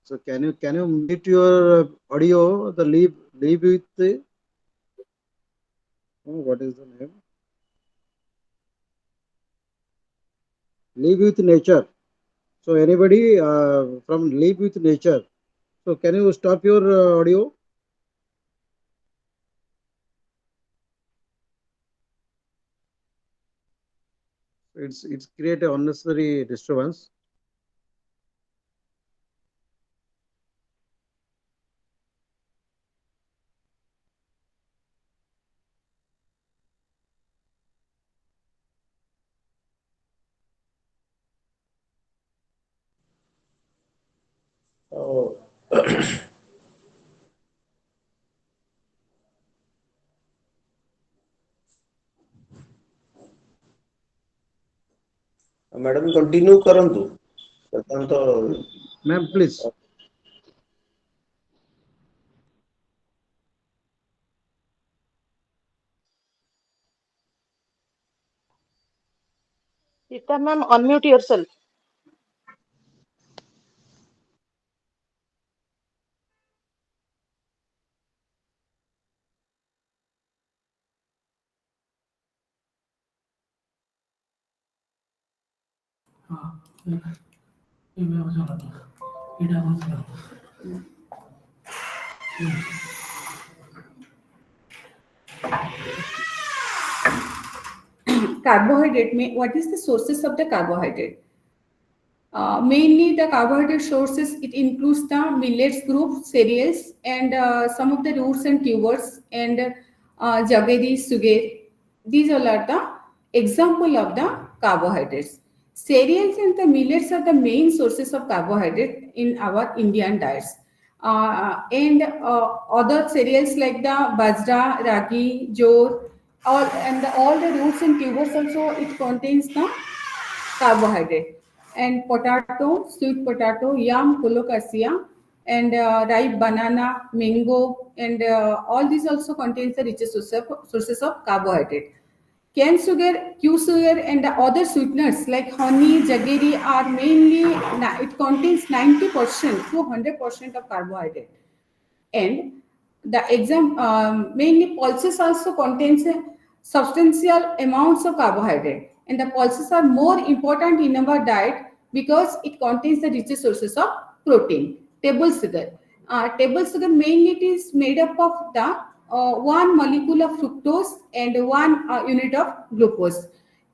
Speaker 4: So can you mute your audio? The leave with the what is the name? Live with nature. So anybody from Live with Nature. So can you stop your audio? It's create a unnecessary disturbance. Oh.
Speaker 9: Madam continue करंतु प्रथम तो
Speaker 4: Ma'am, please.
Speaker 10: Sita ma'am, unmute yourself.
Speaker 7: हाँ ये मैं बता रहा हूँ इधर कौन सा
Speaker 1: carbohydrate में what is the sources of the carbohydrate? Mainly the carbohydrate sources, it includes the millets group, cereals, and some of the roots and tubers, and jaggery, sugar. These all are the example of the carbohydrates. Cereals and the millets are the main sources of carbohydrate in our Indian diets. And other cereals like the bajra, ragi, jowar, all the roots and tubers also, it contains the carbohydrate. And potato, sweet potato, yam, colocasia, and ripe banana, mango, and all these also contains the richest sources of carbohydrate. Cane sugar, Q sugar, and the other sweeteners like honey, jaggery are mainly, it contains 90% to 100% of carbohydrate. And the exam mainly pulses also contains substantial amounts of carbohydrate, and the pulses are more important in our diet because it contains the richest sources of protein. Table sugar, table sugar mainly it is made up of the one molecule of fructose and one unit of glucose,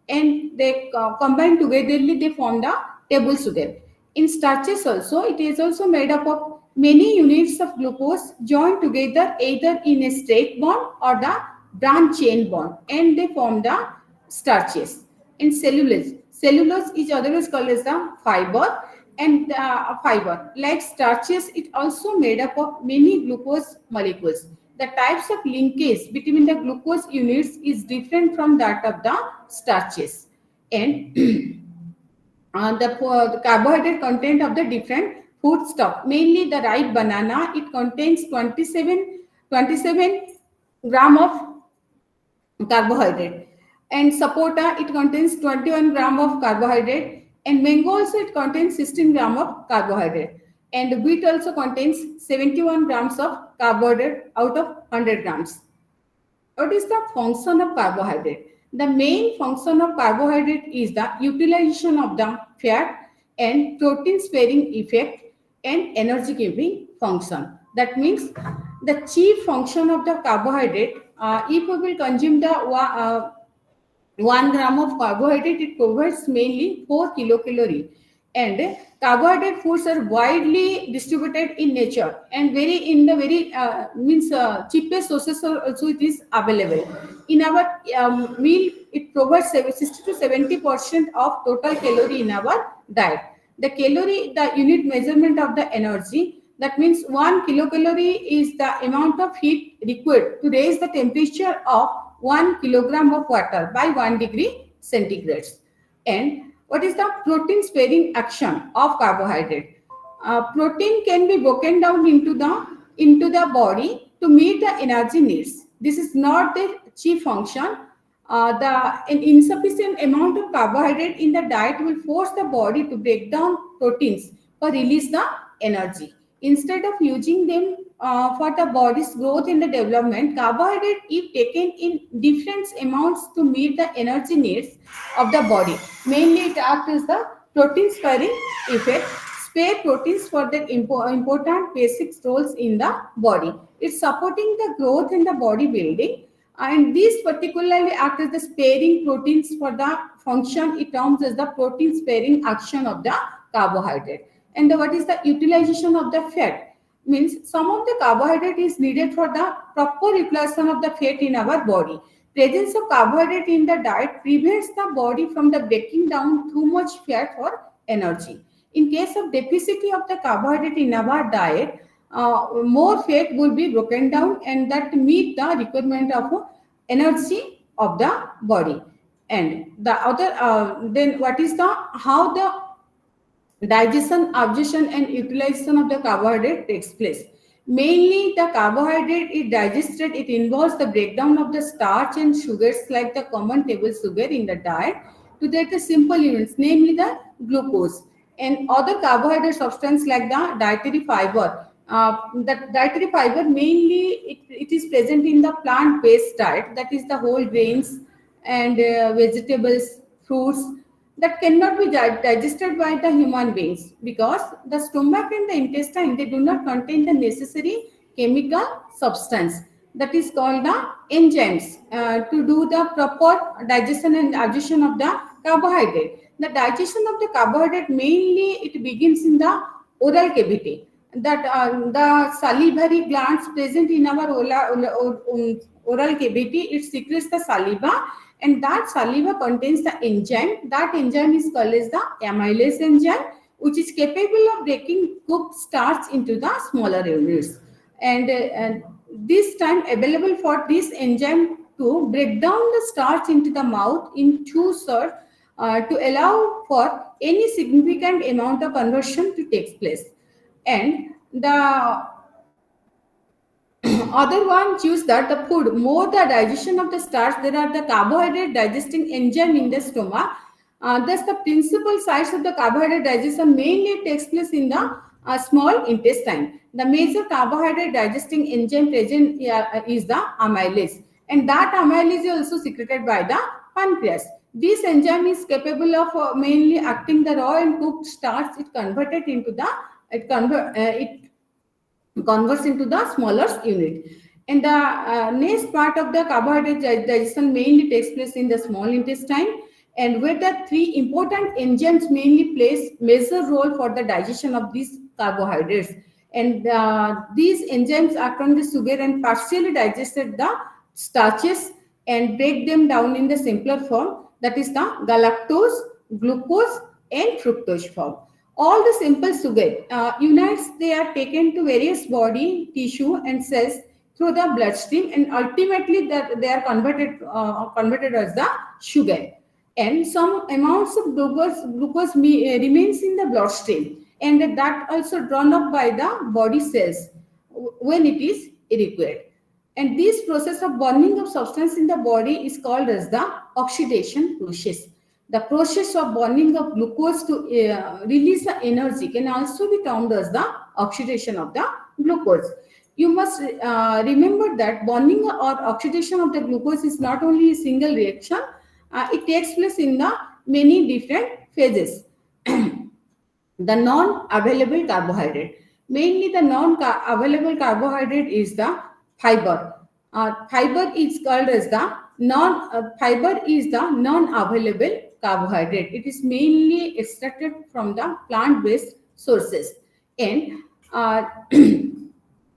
Speaker 1: and they combine togetherly, they form the table sugar. In starches also, it is also made up of many units of glucose joined together either in a straight bond or the branch chain bond and they form the starches. And cellulose is otherwise called as the fiber, and fiber like starches, it also made up of many glucose molecules. The types of linkage between the glucose units is different from that of the starches. And the carbohydrate content of the different food stuff, mainly the ripe banana, it contains 27 gram of carbohydrate, and sapota, it contains 21 gram of carbohydrate, and mango also, it contains 16 gram of carbohydrate, and wheat also contains 71 grams of carbohydrate out of 100 grams. What is the function of carbohydrate? The main function of carbohydrate is the utilization of the fat and protein sparing effect and energy giving function. That means the chief function of the carbohydrate, if we will consume the 1 gram of carbohydrate, it provides mainly 4 kilocalorie. And carbohydrate foods are widely distributed in nature and very cheapest sources also it is available. In our meal, it provides 60 to 70% of total calorie in our diet. The calorie, the unit measurement of the energy, that means 1 kilocalorie is the amount of heat required to raise the temperature of 1 kilogram of water by 1 degree centigrade. And what is the protein sparing action of carbohydrate? Protein can be broken down into the body to meet the energy needs. This is not the chief function. An insufficient amount of carbohydrate in the diet will force the body to break down proteins or release the energy. Instead of using them for the body's growth and the development, carbohydrate, if taken in different amounts to meet the energy needs of the body, mainly it acts as the protein sparing effect, spare proteins for the important basic roles in the body. It's supporting the growth and the body building, and these particularly act as the sparing proteins for the function. It terms as the protein sparing action of the carbohydrate. And what is the utilization of the fat? Means some of the carbohydrate is needed for the proper utilization of the fat in our body. Presence of carbohydrate in the diet prevents the body from the breaking down too much fat for energy. In case of deficit of the carbohydrate in our diet, more fat will be broken down and that meet the requirement of energy of the body. And the other, then what is the, how the digestion, absorption and utilization of the carbohydrate takes place. Mainly the carbohydrate is digested, it involves the breakdown of the starch and sugars like the common table sugar in the diet to get the simple units, namely the glucose, and other carbohydrate substance like the dietary fiber. The dietary fiber mainly it is present in the plant-based diet, that is the whole grains and vegetables, fruits, that cannot be digested by the human beings because the stomach and the intestine, they do not contain the necessary chemical substance that is called the enzymes to do the proper digestion and absorption of the carbohydrate. The digestion of the carbohydrate mainly it begins in the oral cavity, that the salivary glands present in our oral cavity, it secretes the saliva, and that saliva contains the enzyme. That enzyme is called as the amylase enzyme, which is capable of breaking cooked starch into the smaller units. And this time available for this enzyme to break down the starch into the mouth in two thirds to allow for any significant amount of conversion to take place. And the other one choose that the food more the digestion of the starch, there are the carbohydrate digesting enzyme in the stomach. Thus the principal sites of the carbohydrate digestion mainly takes place in the small intestine. The major carbohydrate digesting enzyme present is the amylase, and that amylase is also secreted by the pancreas. This enzyme is capable of mainly acting the raw and cooked starch. It converted into the it converts into the smaller unit. And the next part of the carbohydrate digestion mainly takes place in the small intestine, and where the three important enzymes mainly plays major role for the digestion of these carbohydrates. And these enzymes act on the sugar and partially digested the starches and break them down in the simpler form, that is the galactose, glucose and fructose form. All the simple sugar unites, they are taken to various body tissue and cells through the bloodstream, and ultimately that they are converted as the sugar. And some amounts of glucose remains in the bloodstream, and that also drawn up by the body cells when it is required. And this process of burning of substance in the body is called as the oxidation process. The process of burning of glucose to release the energy can also be termed as the oxidation of the glucose. You must remember that burning or oxidation of the glucose is not only a single reaction, it takes place in the many different phases. The non-available carbohydrate. Mainly the non-available carbohydrate is the fiber. Fiber is called as the non-available carbohydrate. It is mainly extracted from the plant-based sources, and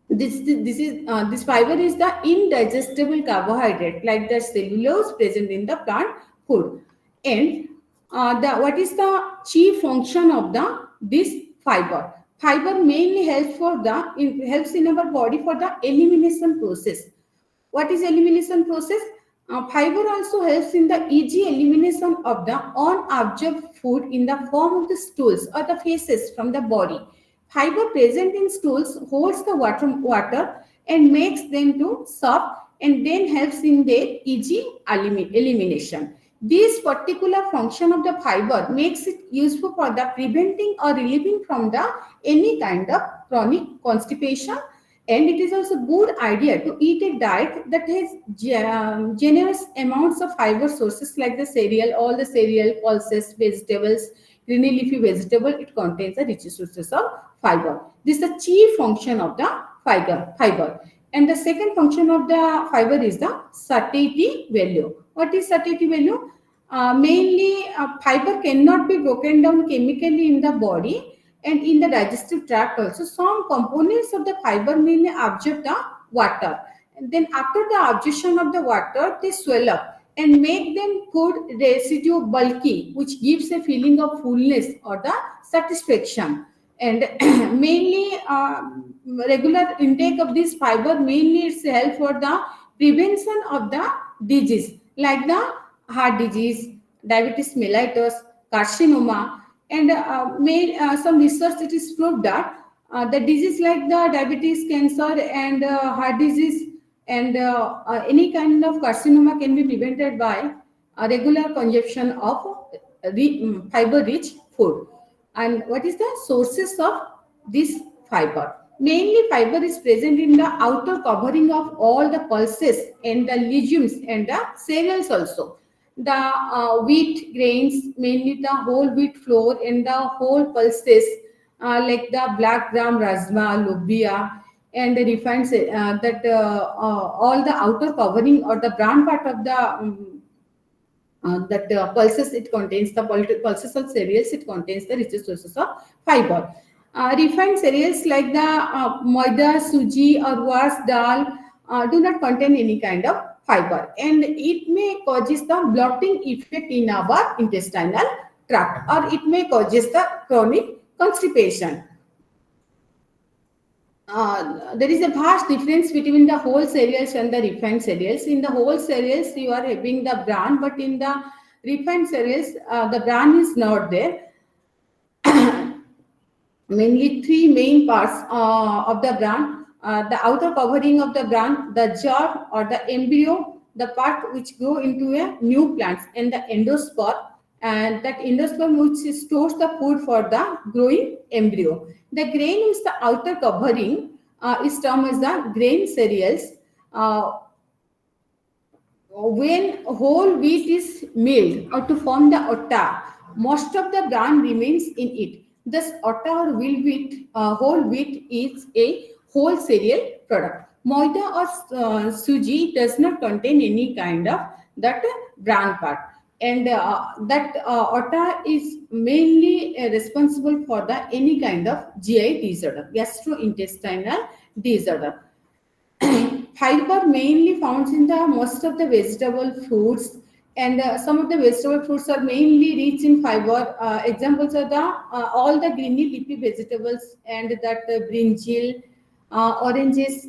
Speaker 1: this fiber is the indigestible carbohydrate, like the cellulose present in the plant food. And what is the chief function of this fiber? Fiber mainly helps in our body for the elimination process. What is elimination process? Fiber also helps in the easy elimination of the unabsorbed food in the form of the stools or the feces from the body. Fiber present in stools holds the water and makes them to soft, and then helps in their easy elimination. This particular function of the fiber makes it useful for the preventing or relieving from the any kind of chronic constipation, and it is also good idea to eat a diet that has generous amounts of fiber sources like the cereal, all the cereal, pulses, vegetables, green leafy vegetable. It contains the rich sources of fiber. This is the chief function of the fiber. And the second function of the fiber is the satiety value. What is satiety value? Mainly fiber cannot be broken down chemically in the body and in the digestive tract also. Some components of the fiber mainly absorb the water, and then after the absorption of the water, they swell up and make them food residue bulky, which gives a feeling of fullness or the satisfaction. And mainly regular intake of this fiber mainly it's help for the prevention of the disease like the heart disease, diabetes mellitus, carcinoma, and some research it is proved that the disease like the diabetes, cancer, and heart disease, and any kind of carcinoma can be prevented by a regular consumption of fiber-rich food. And what is the sources of this fiber? Mainly fiber is present in the outer covering of all the pulses and the legumes and the cereals also. The wheat grains, mainly the whole wheat flour and the whole pulses like the black gram, rajma, lobia, and the refined all the outer covering or the brown part of the pulses, it contains the pulses of cereals, it contains the richest sources of fiber. Refined cereals like the maida, suji or was dal do not contain any kind of fiber, and it may causes the bloating effect in our intestinal tract, or it may causes the chronic constipation. There is a vast difference between the whole cereals and the refined cereals. In the whole cereals, you are having the bran, but in the refined cereals, the bran is not there. Mainly three main parts of the bran: the outer covering of the bran, the jar or the embryo, the part which grow into a new plants, and the endosperm, and that endosperm which stores the food for the growing embryo. The grain is the outer covering is termed as the grain cereals. When whole wheat is milled or to form the otta, most of the bran remains in it. Thus, otta or whole wheat is a whole cereal product. Maida or suji does not contain any kind of that bran part, and that otta is mainly responsible for the any kind of GI disorder, gastrointestinal disorder. fiber mainly found in the most of the vegetable foods, and some of the vegetable foods are mainly rich in fiber. Examples are the all the greeny leafy vegetables, and that brinjal, oranges,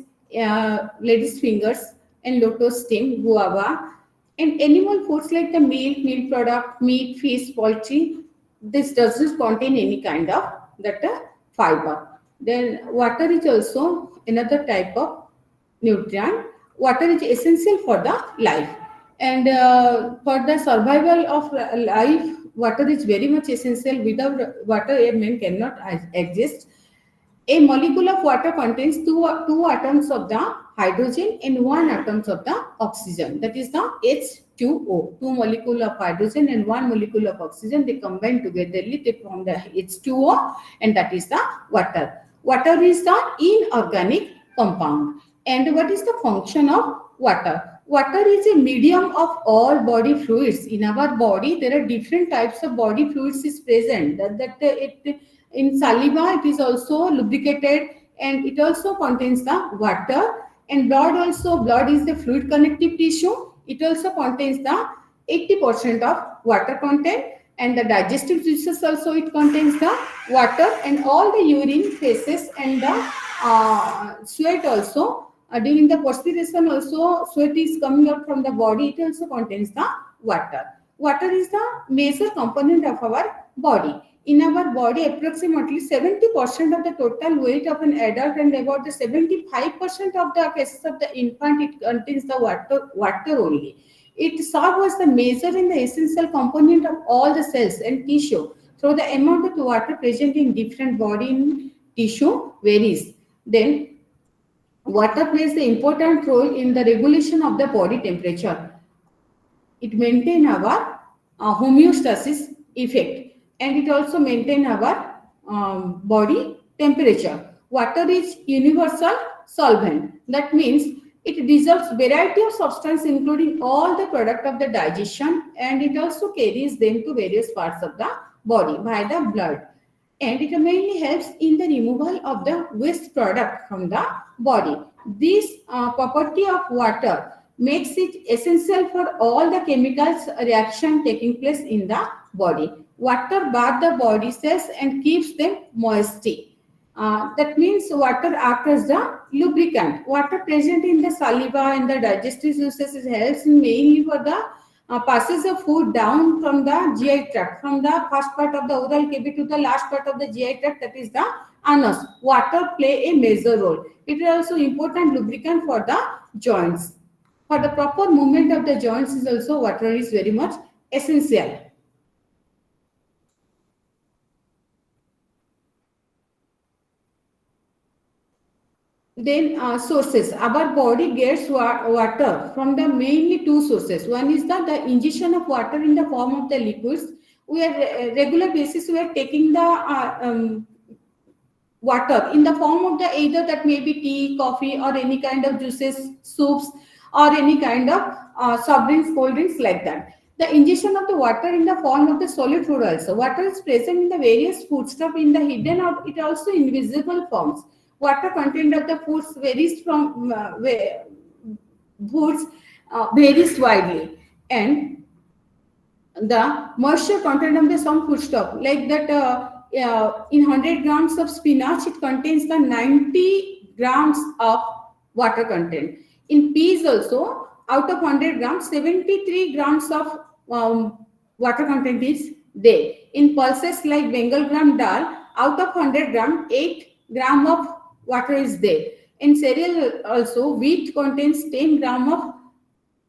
Speaker 1: lady's fingers, and lotus stem, guava, and animal foods like the milk product, meat, fish, poultry. This does not contain any kind of that fiber. Then water is also another type of nutrient. Water is essential for the life, and for the survival of life, water is very much essential. Without water, a man cannot exist. A molecule of water contains two atoms of the hydrogen and one atoms of the oxygen. That is the H2O. Two molecules of hydrogen and one molecule of oxygen, they combine togetherly, they form the H2O, and that is the water. Water is the inorganic compound. And what is the function of water? Water is a medium of all body fluids. In our body, there are different types of body fluids is present. In saliva, it is also lubricated, and it also contains the water. And blood is the fluid connective tissue. It also contains the 80% of water content, and the digestive juices also it contains the water, and all the urine, feces, and the sweat also. During the perspiration also, sweat is coming out from the body. It also contains the water. Water is the major component of our body. In our body, approximately 70% of the total weight of an adult and about the 75% of the cases of the infant, it contains the water only. It serves as the major and the essential component of all the cells and tissue. So the amount of water present in different body tissue varies. Then water plays the important role in the regulation of the body temperature. It maintains our homeostasis effect, and it also maintains our body temperature. Water is universal solvent. That means it dissolves variety of substance, including all the product of the digestion, and it also carries them to various parts of the body by the blood. And it mainly helps in the removal of the waste product from the body. This property of water makes it essential for all the chemicals reaction taking place in the body. Water bathes the body cells and keeps them moisty. That means water acts as the lubricant. Water present in the saliva and the digestive juices helps mainly for the passes of food down from the GI tract, from the first part of the oral cavity to the last part of the GI tract, that is the anus. Water play a major role. It is also important lubricant for the joints. For the proper movement of the joints is also water is very much essential. Then sources. Our body gets water from the mainly two sources. One is the ingestion of water in the form of the liquids. We are regular basis we are taking the water in the form of the either that may be tea, coffee, or any kind of juices, soups, or any kind of soft drinks, cold drinks like that. The ingestion of the water in the form of the solid food also. Water is present in the various foodstuff in the hidden or it also invisible forms. Water content of the foods varies from foods varies widely, and the moisture content of the some foodstuff like that in 100 grams of spinach it contains the 90 grams of water content. In peas also, out of 100 grams 73 grams of water content is there. In pulses like Bengal gram dal, out of 100 gram 8 gram of water is there. In cereal also, wheat contains 10 gram of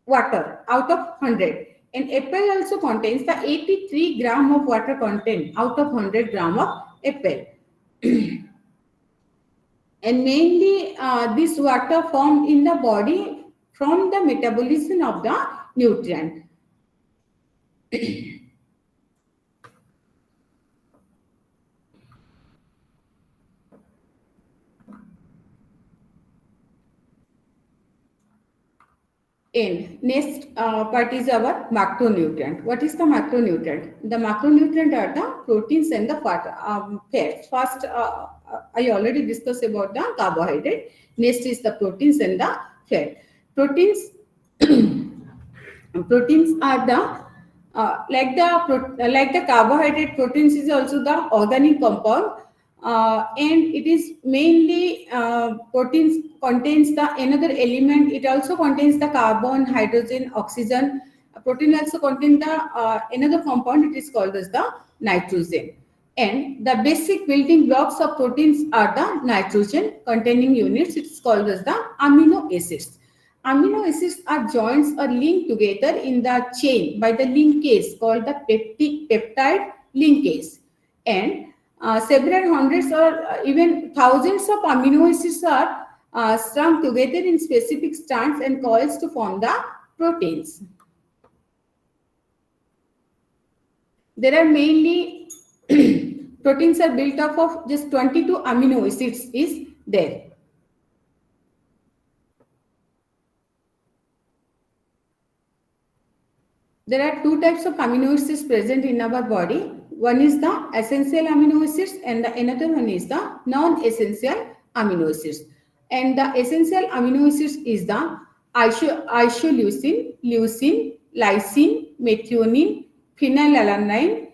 Speaker 1: water out of 100. And apple also contains the 83 gram of water content out of 100 gram of apple. And mainly this water formed in the body from the metabolism of the nutrient. And next part is our macronutrient. What is the macronutrient? The macronutrient are the proteins and the fats. First, I already discussed about the carbohydrate. Next is the proteins and the fat. Proteins proteins are the like the carbohydrate. Proteins is also the organic compound, and it is mainly proteins contains the another element. It also contains the carbon, hydrogen, oxygen. Protein also contains the another compound. It is called as the nitrogen. And the basic building blocks of proteins are the nitrogen containing units. It is called as the amino acids. Amino acids are joints or linked together in the chain by the linkage called the peptide linkage. And several hundreds or even thousands of amino acids are strung together in specific strands and coils to form the proteins. There are mainly proteins are built up of just 22 amino acids is there. There are two types of amino acids present in our body. One is the essential amino acids and the another one is the non-essential amino acids. And the essential amino acids is the isoleucine, leucine, lysine, methionine, phenylalanine,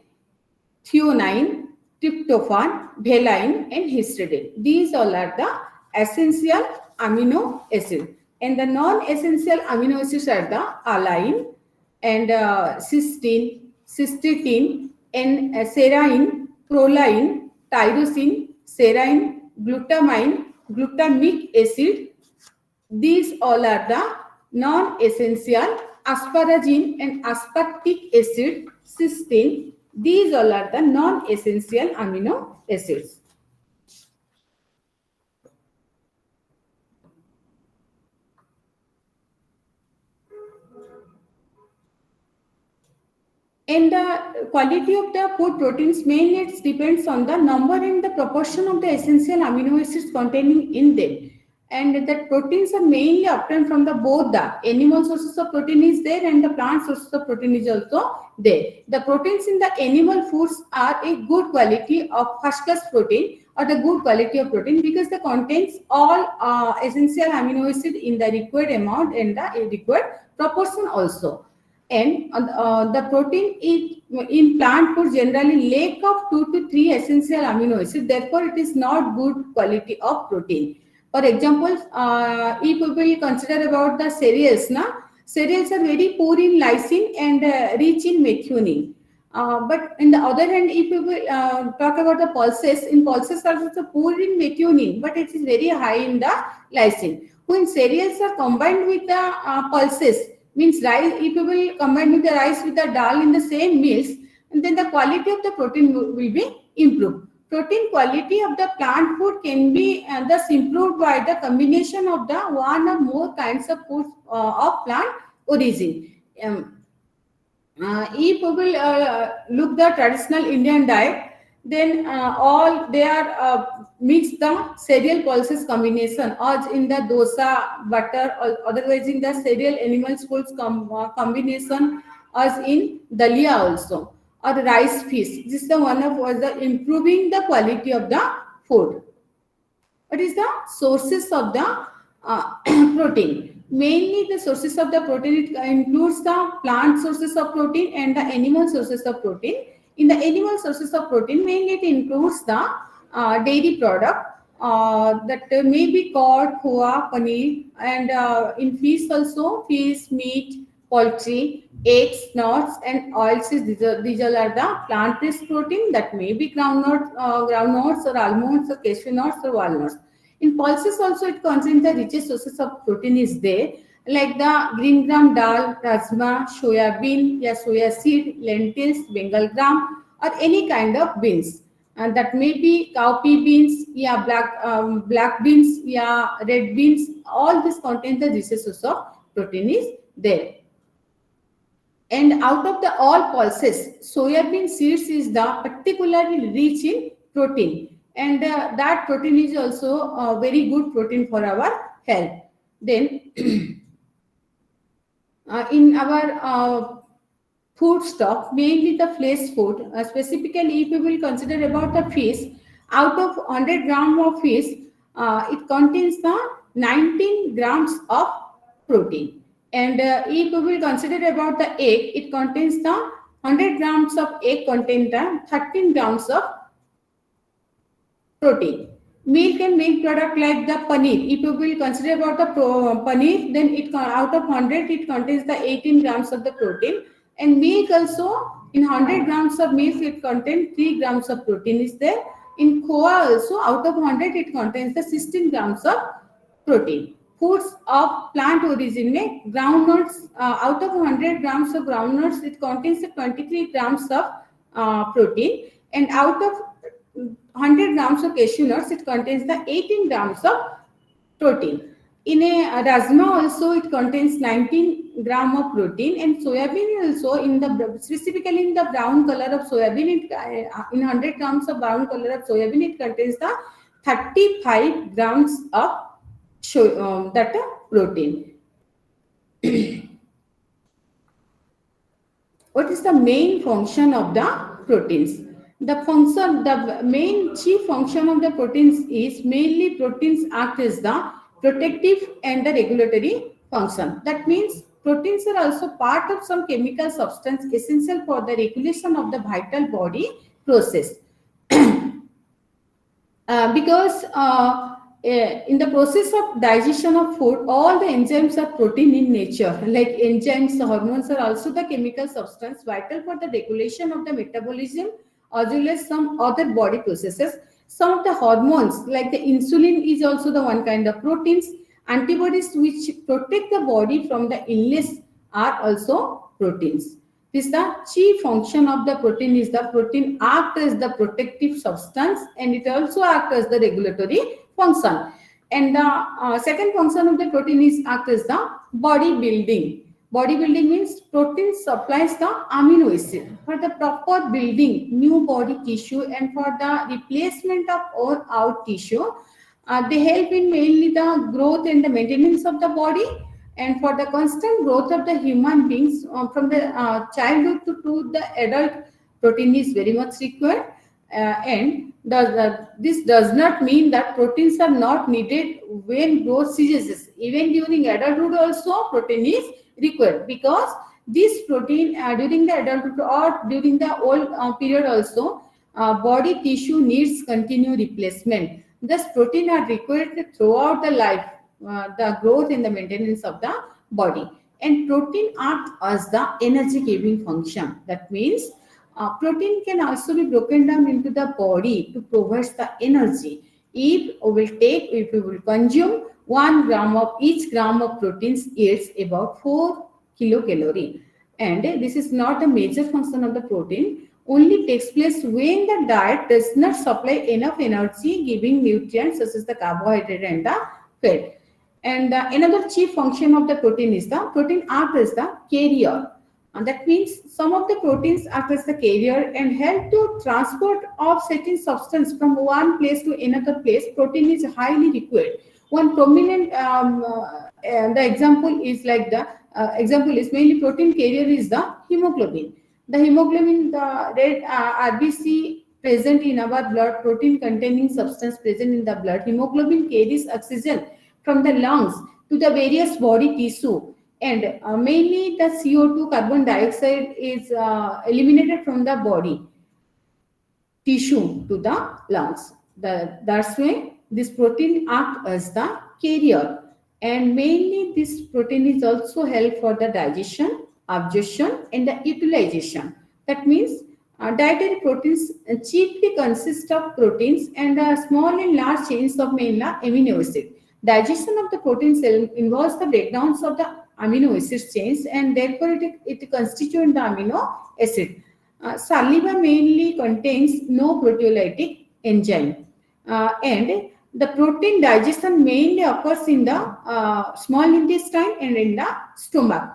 Speaker 1: threonine, tryptophan, valine, and histidine. These all are the essential amino acids. And the non-essential amino acids are the alanine and cysteine, cysteine, and serine, proline, tyrosine, serine, glutamine, glutamic acid. These all are the non-essential. Asparagine and aspartic acid, cysteine. These all are the non-essential amino acids. And the quality of the food proteins mainly it depends on the number and the proportion of the essential amino acids containing in them. And the proteins are mainly obtained from the both the animal sources of protein is there and the plant sources of protein is also there. The proteins in the animal foods are a good quality of first class protein or the good quality of protein because they contains all essential amino acid in the required amount and the required proportion also. And the protein in plant food generally lack of 2 to 3 essential amino acids. Therefore, it is not good quality of protein. For example, if we consider about the cereals, cereals are very poor in lysine and rich in methionine. But in the other hand, if we will talk about the pulses, in pulses are also poor in methionine, but it is very high in the lysine. When cereals are combined with the pulses, means rice, if you will combine with the rice with the dal in the same meals, and then the quality of the protein will be improved. Protein quality of the plant food can be thus improved by the combination of the one or more kinds of foods of plant origin. If we will look the traditional Indian diet, then all they are mix the cereal pulses combination as in the dosa, butter, or otherwise in the cereal animal foods combination as in dalia also or rice fish. This is the one of was the improving the quality of the food. What is the sources of the protein? Mainly the sources of the protein, it includes the plant sources of protein and the animal sources of protein. In the animal sources of protein, mainly it includes the dairy product that may be cod, khoa, paneer, and in fish also, fish, meat, poultry, eggs, nuts, and oils. These all are the plant-based protein that may be groundnuts or almonds or cashew nuts or walnuts. In pulses also it contains the richest sources of protein is there, like the green gram dal, rajma, soya bean, ya soya seed, lentils, Bengal gram, or any kind of beans. And that may be cowpea beans, yeah, black beans, yeah, red beans. All this contains the richest source of protein is there. And out of the all pulses, soybean seeds is the particularly rich in protein. And that protein is also a very good protein for our health. Then in our food stock, mainly the flesh food, specifically if we will consider about the fish, out of 100 gram of fish, it contains the 19 grams of protein. And if we will consider about the egg, it contains the 100 grams of egg contain the 13 grams of protein. Milk and milk product like the paneer. If you will consider about the paneer, then it out of 100 it contains the 18 grams of the protein. And milk also, in 100 grams of milk it contains 3 grams of protein is there. In khoa also, out of 100 it contains the 16 grams of protein. Foods of plant origin, groundnuts, out of 100 grams of groundnuts it contains 23 grams of protein, and out of 100 grams of cashew nuts it contains the 18 grams of protein. In a rajma also it contains 19 gram of protein, and soybean also, in the specifically in the brown color of soybean, in 100 grams of brown color of soybean it contains the 35 grams of that protein. What is the main function of the proteins? The main chief function of the proteins is mainly proteins act as the protective and the regulatory function. That means proteins are also part of some chemical substance essential for the regulation of the vital body process. Because in the process of digestion of food, all the enzymes are protein in nature. Like enzymes, hormones are also the chemical substance vital for the regulation of the metabolism, as well as some other body processes. Some of the hormones, like the insulin, is also the one kind of proteins. Antibodies which protect the body from the illness are also proteins. This is the chief function of the protein, is the protein act as the protective substance, and it also acts as the regulatory function. And the second function of the protein is act as the body building. Body building means protein supplies the amino acid for the proper building new body tissue and for the replacement of worn out tissue. They help in mainly the growth and the maintenance of the body, and for the constant growth of the human beings from the childhood to the adult, protein is very much required. And this does not mean that proteins are not needed when growth ceases. Even during adulthood also protein is required, because this protein during the adulthood or during the old period also, body tissue needs continued replacement. Thus protein are required throughout the life, the growth and the maintenance of the body. And protein acts as the energy giving function. That means protein can also be broken down into the body to provide the energy. If we will consume 1 gram of each gram of proteins yields about 4 kilocalorie. And this is not a major function of the protein, only takes place when the diet does not supply enough energy giving nutrients such as the carbohydrate and the fat. And another chief function of the protein is the protein act as the carrier. And that means some of the proteins act as the carrier and help to transport of certain substance from one place to another place. Protein is highly required. One prominent the example is like the example is mainly protein carrier is the hemoglobin. The hemoglobin, the red RBC present in our blood, protein containing substance present in the blood. Hemoglobin carries oxygen from the lungs to the various body tissue, and mainly the CO2, carbon dioxide, is eliminated from the body tissue to the lungs. That's why this protein acts as the carrier, and mainly this protein is also help for the digestion, absorption and the utilization. That means dietary proteins chiefly consist of proteins and small and large chains of main amino acid. Digestion of the protein cell involves the breakdowns of the amino acid chains, and therefore it constitutes the amino acid. Saliva mainly contains no proteolytic enzyme, and the protein digestion mainly occurs in the small intestine and in the stomach.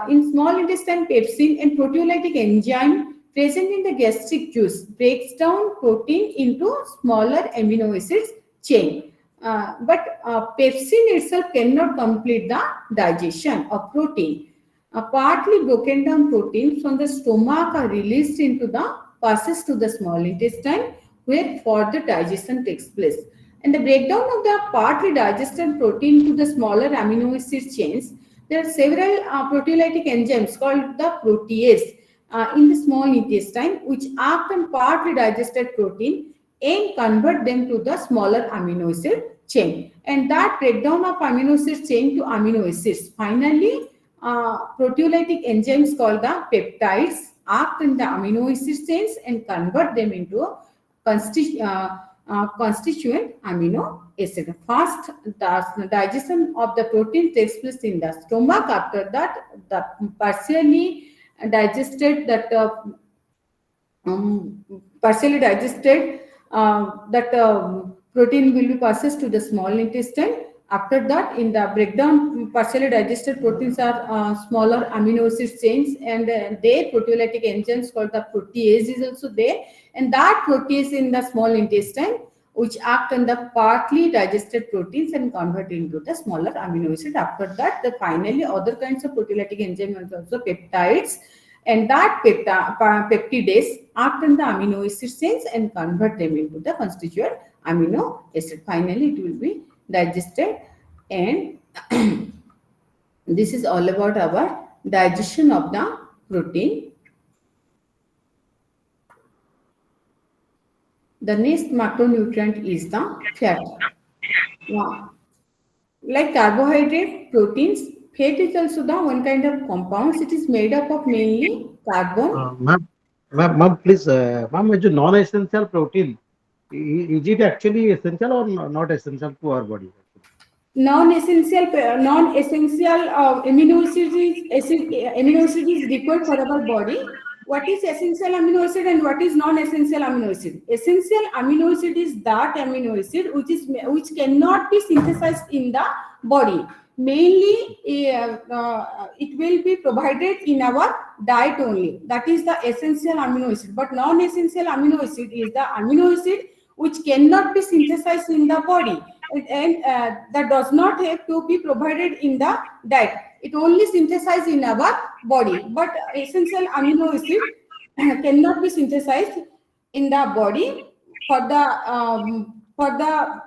Speaker 1: In small intestine, pepsin and proteolytic enzyme present in the gastric juice breaks down protein into smaller amino acids chain. But pepsin itself cannot complete the digestion of protein. Partly broken down proteins from the stomach are released into the passes to the small intestine, where further digestion takes place. And the breakdown of the partly digested protein to the smaller amino acid chains, there are several proteolytic enzymes called the protease in the small intestine which act on partly digested protein and convert them to the smaller amino acid chain. And that breakdown of amino acid chain to amino acids, finally, proteolytic enzymes called the peptides act in the amino acid chains and convert them into a constituent amino acid. First, the digestion of the protein takes place in the stomach. After that, the partially digested protein will be processed to the small intestine. After that, in the breakdown, partially digested proteins are smaller amino acid chains, and their proteolytic enzymes called the protease is also there, and that protease in the small intestine which act on the partly digested proteins and convert into the smaller amino acid. After that, finally other kinds of proteolytic enzymes also peptides, and that peptidase act on the amino acid chains and convert them into the constituent amino acid. Finally, it will be digested, and this is all about our digestion of the protein. The next macronutrient is the fat. Now, like carbohydrate, proteins, fat is also the one kind of compounds. It is made up of mainly carbon.
Speaker 4: Ma'am, please, ma'am, जो non-essential protein, is it actually essential or not essential to our body?
Speaker 1: Non-essential amino acid is required for our body. What is essential amino acid and what is non-essential amino acid? Essential amino acid is that amino acid which cannot be synthesized in the body. Mainly, it will be provided in our diet only. That is the essential amino acid. But non-essential amino acid is the amino acid which cannot be synthesized in the body, and that does not have to be provided in the diet. It only synthesized in our body. But essential amino acid cannot be synthesized in the body. For the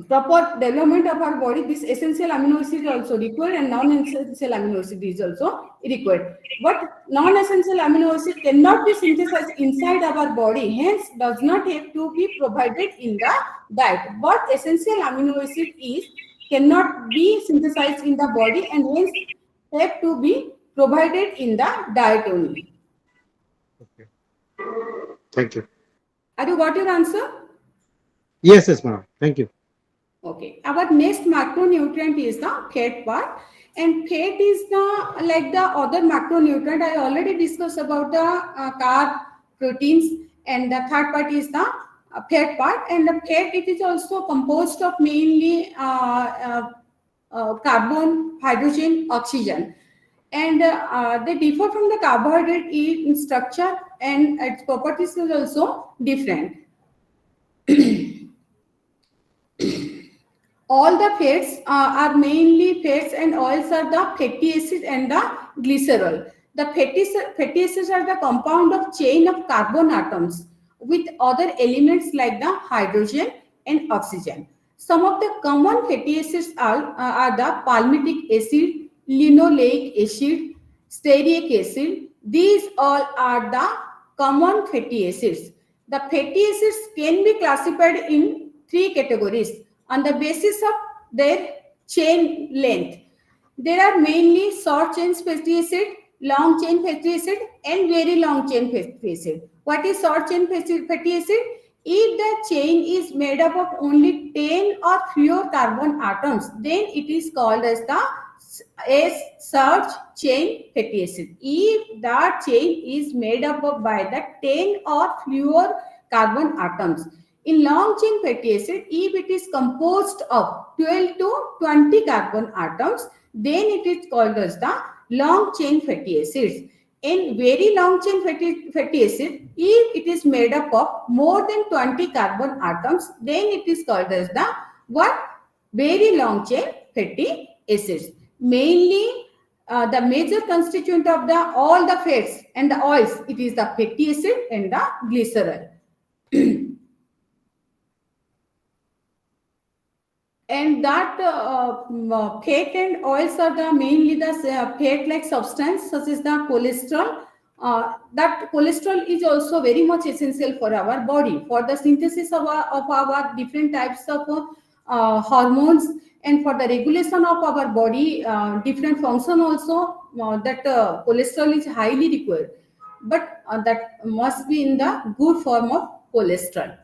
Speaker 1: proper development of our body, this essential amino acid is also required, and non-essential amino acid is also required. But non-essential amino acid cannot be synthesized inside our body, hence does not have to be provided in the diet. But essential amino acid cannot be synthesized in the body and hence have to be provided in the diet only.
Speaker 4: Okay. Thank you.
Speaker 1: Have you got your answer?
Speaker 4: Yes, ma'am. Thank you.
Speaker 1: Okay, our next macronutrient is the fat part, and fat is like the other macronutrient. I already discussed about the carb, proteins, and the third part is the fat part. And the fat, it is also composed of mainly carbon, hydrogen, oxygen, and they differ from the carbohydrate in structure, and its properties is also different. All the fats are mainly fats, and oils are the fatty acid and the glycerol. The fatty acids are the compound of chain of carbon atoms with other elements like the hydrogen and oxygen. Some of the common fatty acids are the palmitic acid, linoleic acid, stearic acid. These all are the common fatty acids. The fatty acids can be classified in three categories on the basis of their chain length. There are mainly short chain fatty acid, long chain fatty acid, and very long chain fatty acid. What is short chain fatty acid? If the chain is made up of only 10 or fewer carbon atoms, then it is called as the short chain fatty acid. If that chain is made up of by the 10 or fewer carbon atoms. In long chain fatty acid, if it is composed of 12 to 20 carbon atoms, then it is called as the long chain fatty acids. In very long chain fatty acid, if it is made up of more than 20 carbon atoms, then it is called as the what? Very long chain fatty acids. Mainly, the major constituent of all the fats and the oils, it is the fatty acid and the glycerol. and that fat and oils are the mainly the fat-like substance such as the cholesterol. That cholesterol is also very much essential for our body for the synthesis of our different types of hormones, and for the regulation of our body different function also. That cholesterol is highly required, but that must be in the good form of cholesterol.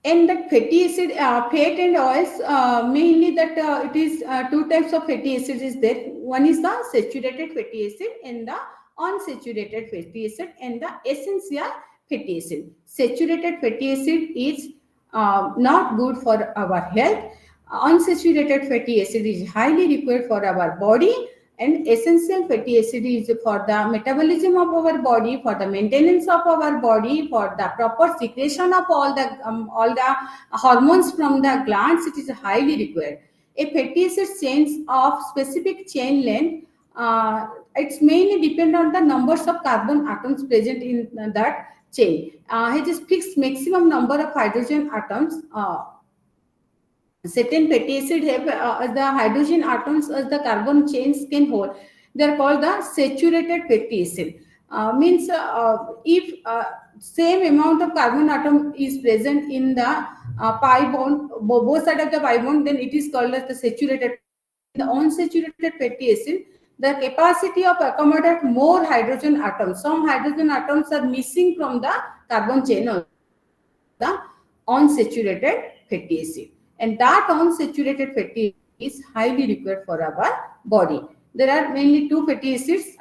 Speaker 1: And that fatty acid, fat and oils, mainly that it is two types of fatty acids is there. One is the saturated fatty acid and the unsaturated fatty acid and the essential fatty acid. Saturated fatty acid is not good for our health. Unsaturated fatty acid is highly required for our body, and essential fatty acid is for the metabolism of our body, for the maintenance of our body, for the proper secretion of all the hormones from the glands. It is highly required. A fatty acid chains of specific chain length, it's mainly depend on the numbers of carbon atoms present in that chain. It is fixed maximum number of hydrogen atoms. Certain fatty acid have the hydrogen atoms as the carbon chains can hold. They are called the saturated fatty acid. Means if same amount of carbon atom is present in the pi bond, both sides of the pi bond, then it is called as the saturated. The unsaturated fatty acid, the capacity of accommodate more hydrogen atoms. Some hydrogen atoms are missing from the carbon chain of the unsaturated fatty acid, and that unsaturated fatty is highly required for our body. There are mainly two fatty acids,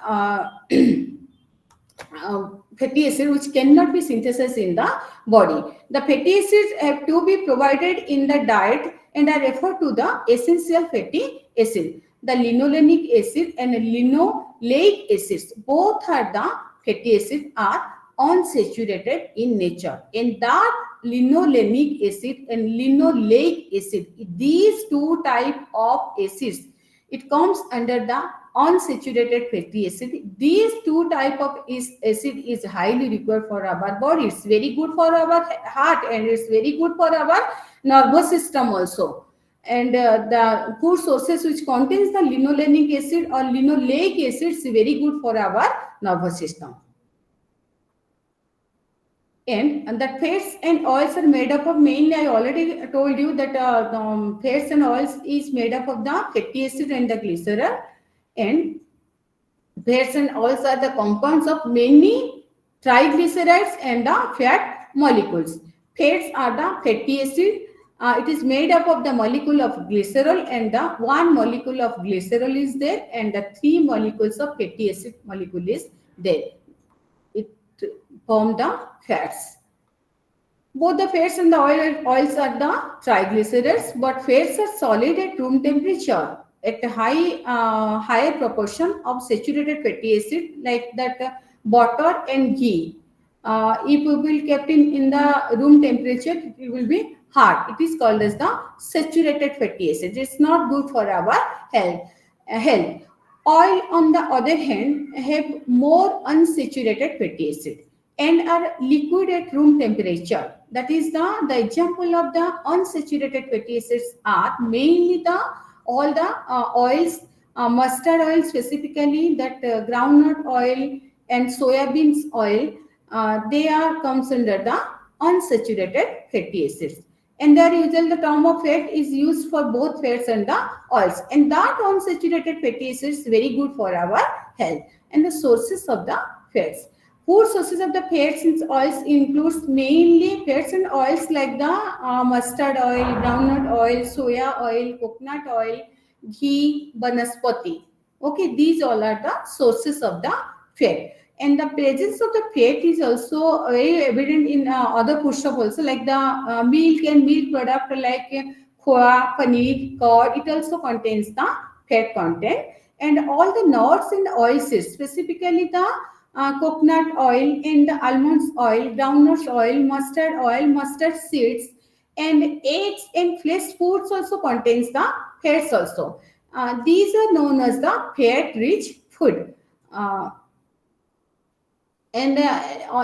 Speaker 1: fatty acid which cannot be synthesized in the body. The fatty acids have to be provided in the diet and are referred to the essential fatty acid. The linolenic acid and linoleic acids, both are the fatty acids, are unsaturated in nature. And that linolenic acid and linoleic acid, these two type of acids, it comes under the unsaturated fatty acid. These two type of acid is highly required for our body. It's very good for our heart, and it's very good for our nervous system also. And the food sources which contains the linolenic acid or linoleic acid is very good for our nervous system. And the fats and oils are made up of, mainly I already told you that the fats and oils is made up of the fatty acid and the glycerol, and fats and oils are the compounds of many triglycerides and the fat molecules. Fats are the fatty acid. It is made up of the molecule of glycerol, and the one molecule of glycerol is there, and the three molecules of fatty acid molecule is there. It form the fats. Both the fats and the oils are the triglycerides, but fats are solid at room temperature at a higher proportion of saturated fatty acid, like that butter and ghee. If it will kept in the room temperature, it will be hard. It is called as the saturated fatty acid. It's not good for our health. Oil, on the other hand, have more unsaturated fatty acid and are liquid at room temperature. That is the example of the unsaturated fatty acids are mainly all the oils, mustard oil specifically, that groundnut oil and soybeans oil. They are comes under the unsaturated fatty acids. And there usually the term of fat is used for both fats and the oils. And that unsaturated fatty acids is very good for our health. And the sources of the fats. Food sources of the fats and oils includes mainly fats and oils like the mustard oil, groundnut oil, soya oil, coconut oil, ghee, banaspati. Okay, these all are the sources of the fat. And the presence of the fat is also very evident in other food stuff also, like the milk and milk product like khoa, paneer, curd. It also contains the fat content. And all the nuts and oils, specifically the coconut oil and the almonds oil, groundnut oil, mustard seeds, and eggs and flesh foods also contains the fats also. These are known as the fat-rich food. And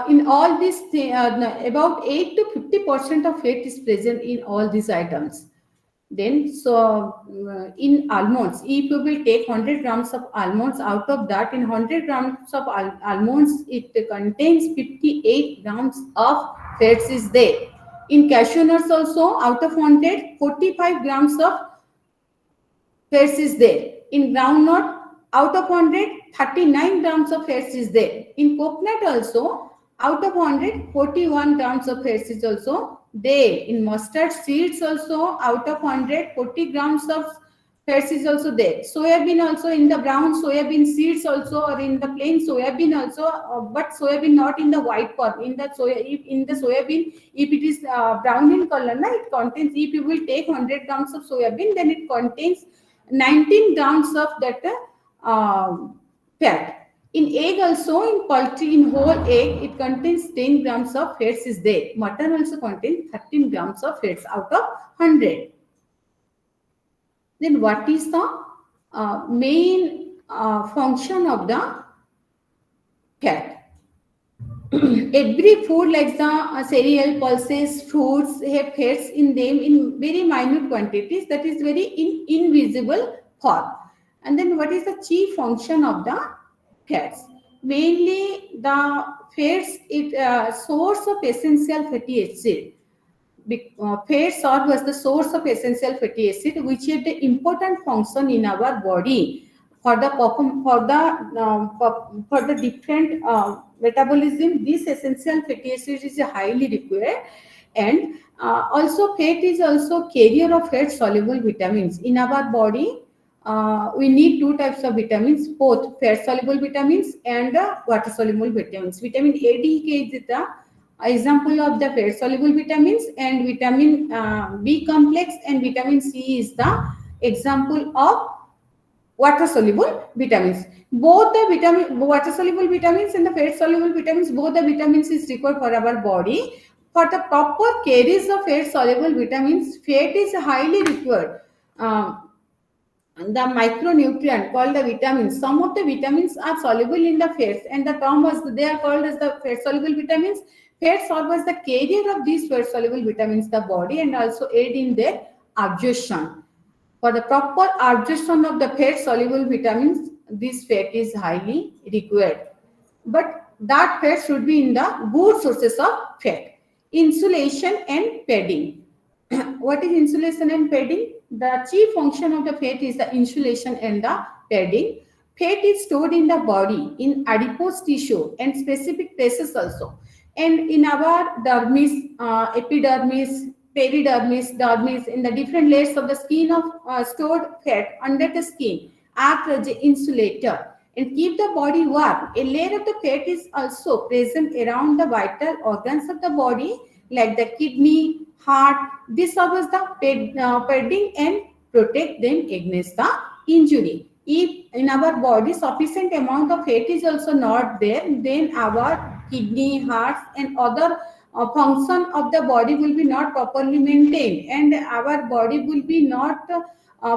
Speaker 1: in all this about 8 to 50% of fat is present in all these items. Then, so in almonds, if you will take 100 grams of almonds, out of that, in 100 grams of almonds, it contains 58 grams of fats is there. In cashew nuts also, out of 100, 45 grams of fats is there. In groundnut, out of 100, 39 grams of fats is there. In coconut also, out of 100, 41 grams of fats is also there. In mustard seeds also, out of 100, 40 grams of fats is also there. Soybean also, in the brown soybean seeds also, or in the plain soybean also, but soybean not in the white corn. In the in the soybean, if it is brown in color, it contains, if you will take 100 grams of soybean, then it contains 19 grams of that fat. In egg also, in poultry, in whole egg, it contains 10 grams of fats is there. Mutton also contains 13 grams of fats out of 100. Then what is the main function of the fat? Every food like the cereal, pulses, fruits have fats in them in very minute quantities, that is very invisible form. And then what is the chief function of the fats? Mainly the fats, it source of essential fatty acid. Fats serve as the source of essential fatty acid, which is the important function in our body for the for the different metabolism. This essential fatty acid is highly required, and also fat is also carrier of fat soluble vitamins in our body. We need two types of vitamins, both fat soluble vitamins and water soluble vitamins. Vitamin A, D, K is the example of the fat soluble vitamins, and vitamin B complex and vitamin C is the example of water soluble vitamins. Both the water soluble vitamins and the fat soluble vitamins, both the vitamins is required for our body. For the proper carriage of fat soluble vitamins, fat is highly required. The micronutrient called the vitamins, some of the vitamins are soluble in the fats, and the term was, they are called as the fat soluble vitamins. Fats serve as the carrier of these fat soluble vitamins the body, and also aid in their absorption. For the proper absorption of the fat soluble vitamins, this fat is highly required. But that fat should be in the good sources of fat. Insulation and padding. What is insulation and padding? The chief function of the fat is the insulation and the padding. Fat is stored in the body, in adipose tissue and specific places also. And in our dermis, epidermis, peridermis, dermis, in the different layers of the skin of stored fat under the skin, act as an insulator and keep the body warm. A layer of the fat is also present around the vital organs of the body, like the kidney, heart. This serves the padding and protect them against the injury. If in our body sufficient amount of fat is also not there, then our kidney, heart, and other function of the body will be not properly maintained, and our body will be not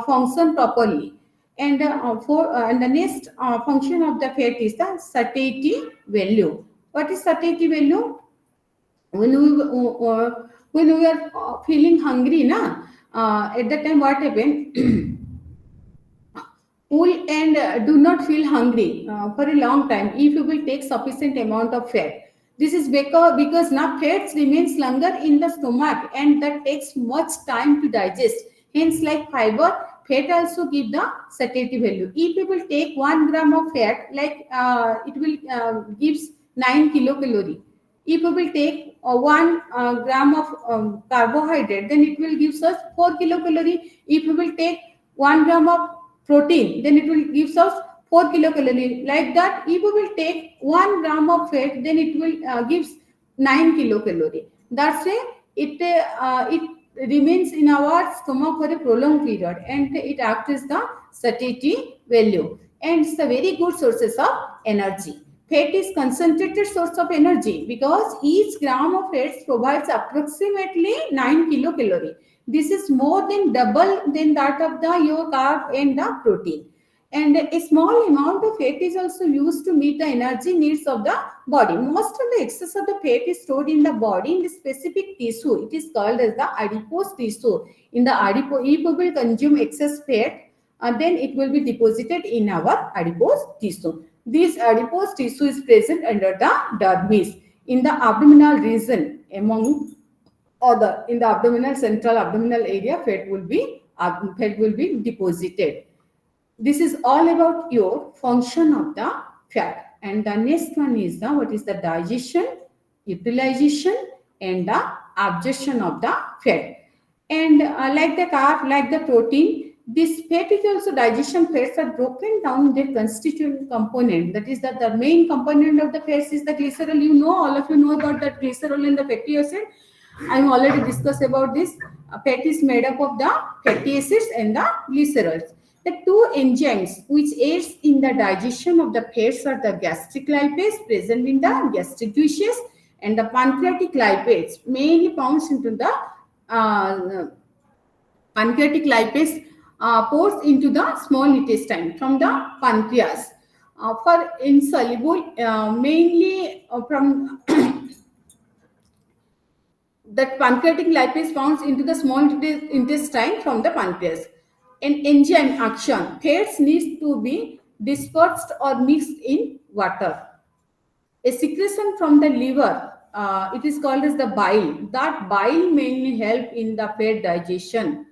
Speaker 1: function properly. And and the next function of the fat is the satiety value. What is satiety value? When we are feeling hungry, at that time what happened? Cool and do not feel hungry for a long time if you will take sufficient amount of fat. This is because now fats remains longer in the stomach, and that takes much time to digest. Hence, like fiber, fat also give the satiety value. If you will take 1 gram of fat, like it will gives 9 kilocalorie. If you will take 1 gram of carbohydrate, then it will give us 4 kilocalorie. If you will take 1 gram of protein, then it will give us 4 kilocalorie. Like that, if you will take 1 gram of fat, then it will gives 9 kilocalorie. That's why it remains in our stomach for a prolonged period, and it acts as the satiety value, and it's a very good sources of energy. Fat is concentrated source of energy because each gram of fats provides approximately 9 kilocalorie. This is more than double than that of the your carb and the protein. And a small amount of fat is also used to meet the energy needs of the body. Most of the excess of the fat is stored in the body in the specific tissue. It is called as the adipose tissue. In the adipose, if we will consume excess fat, then it will be deposited in our adipose tissue. This adipose tissue is present under the dermis in the abdominal region, among other. In the abdominal, central abdominal area, fat will be deposited. This is all about your function of the fat. And the next one is the what is the digestion, utilization, and the absorption of the fat. And like the carb, like the protein, this fat is also, digestion fats are broken down their constituent component. That is that the main component of the fats is the glycerol. You know, all of you know about that glycerol and the fatty acid. I have already discussed about this. Fat is made up of the fatty acids and the glycerols. The two enzymes which aids in the digestion of the fats are the gastric lipase present in the gastric juices and the pancreatic lipase mainly found into the pancreatic lipase pours into the small intestine from the pancreas. For insoluble, mainly from that pancreatic lipase found into the small intestine from the pancreas. An enzyme action, fats needs to be dispersed or mixed in water. A secretion from the liver, it is called as the bile. That bile mainly help in the fat digestion.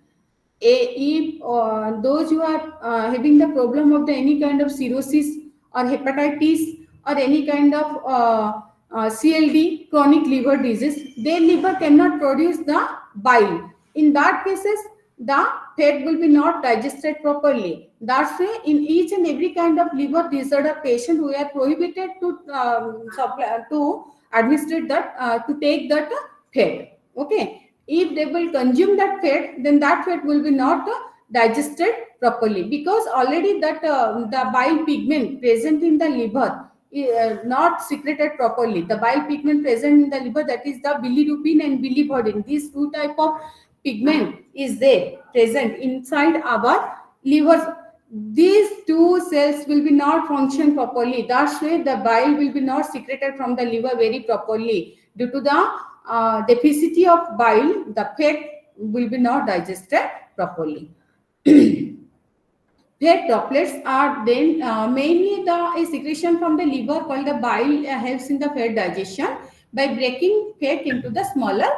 Speaker 1: If those who are having the problem of the any kind of cirrhosis or hepatitis or any kind of CLD, chronic liver disease, their liver cannot produce the bile. In that cases, the fat will be not digested properly. That's why in each and every kind of liver disorder patient, we are prohibited to administer that, to take that fat. Okay. If they will consume that fat, then that fat will be not digested properly, because already that the bile pigment present in the liver not secreted properly. The bile pigment present in the liver, that is the bilirubin and biliverdin. These two type of pigment is there present inside our liver. These two cells will be not function properly. That's why the bile will be not secreted from the liver very properly. Due to the deficiency of bile, the fat will be not digested properly. Fat droplets are then mainly a secretion from the liver called the bile helps in the fat digestion by breaking fat into the smaller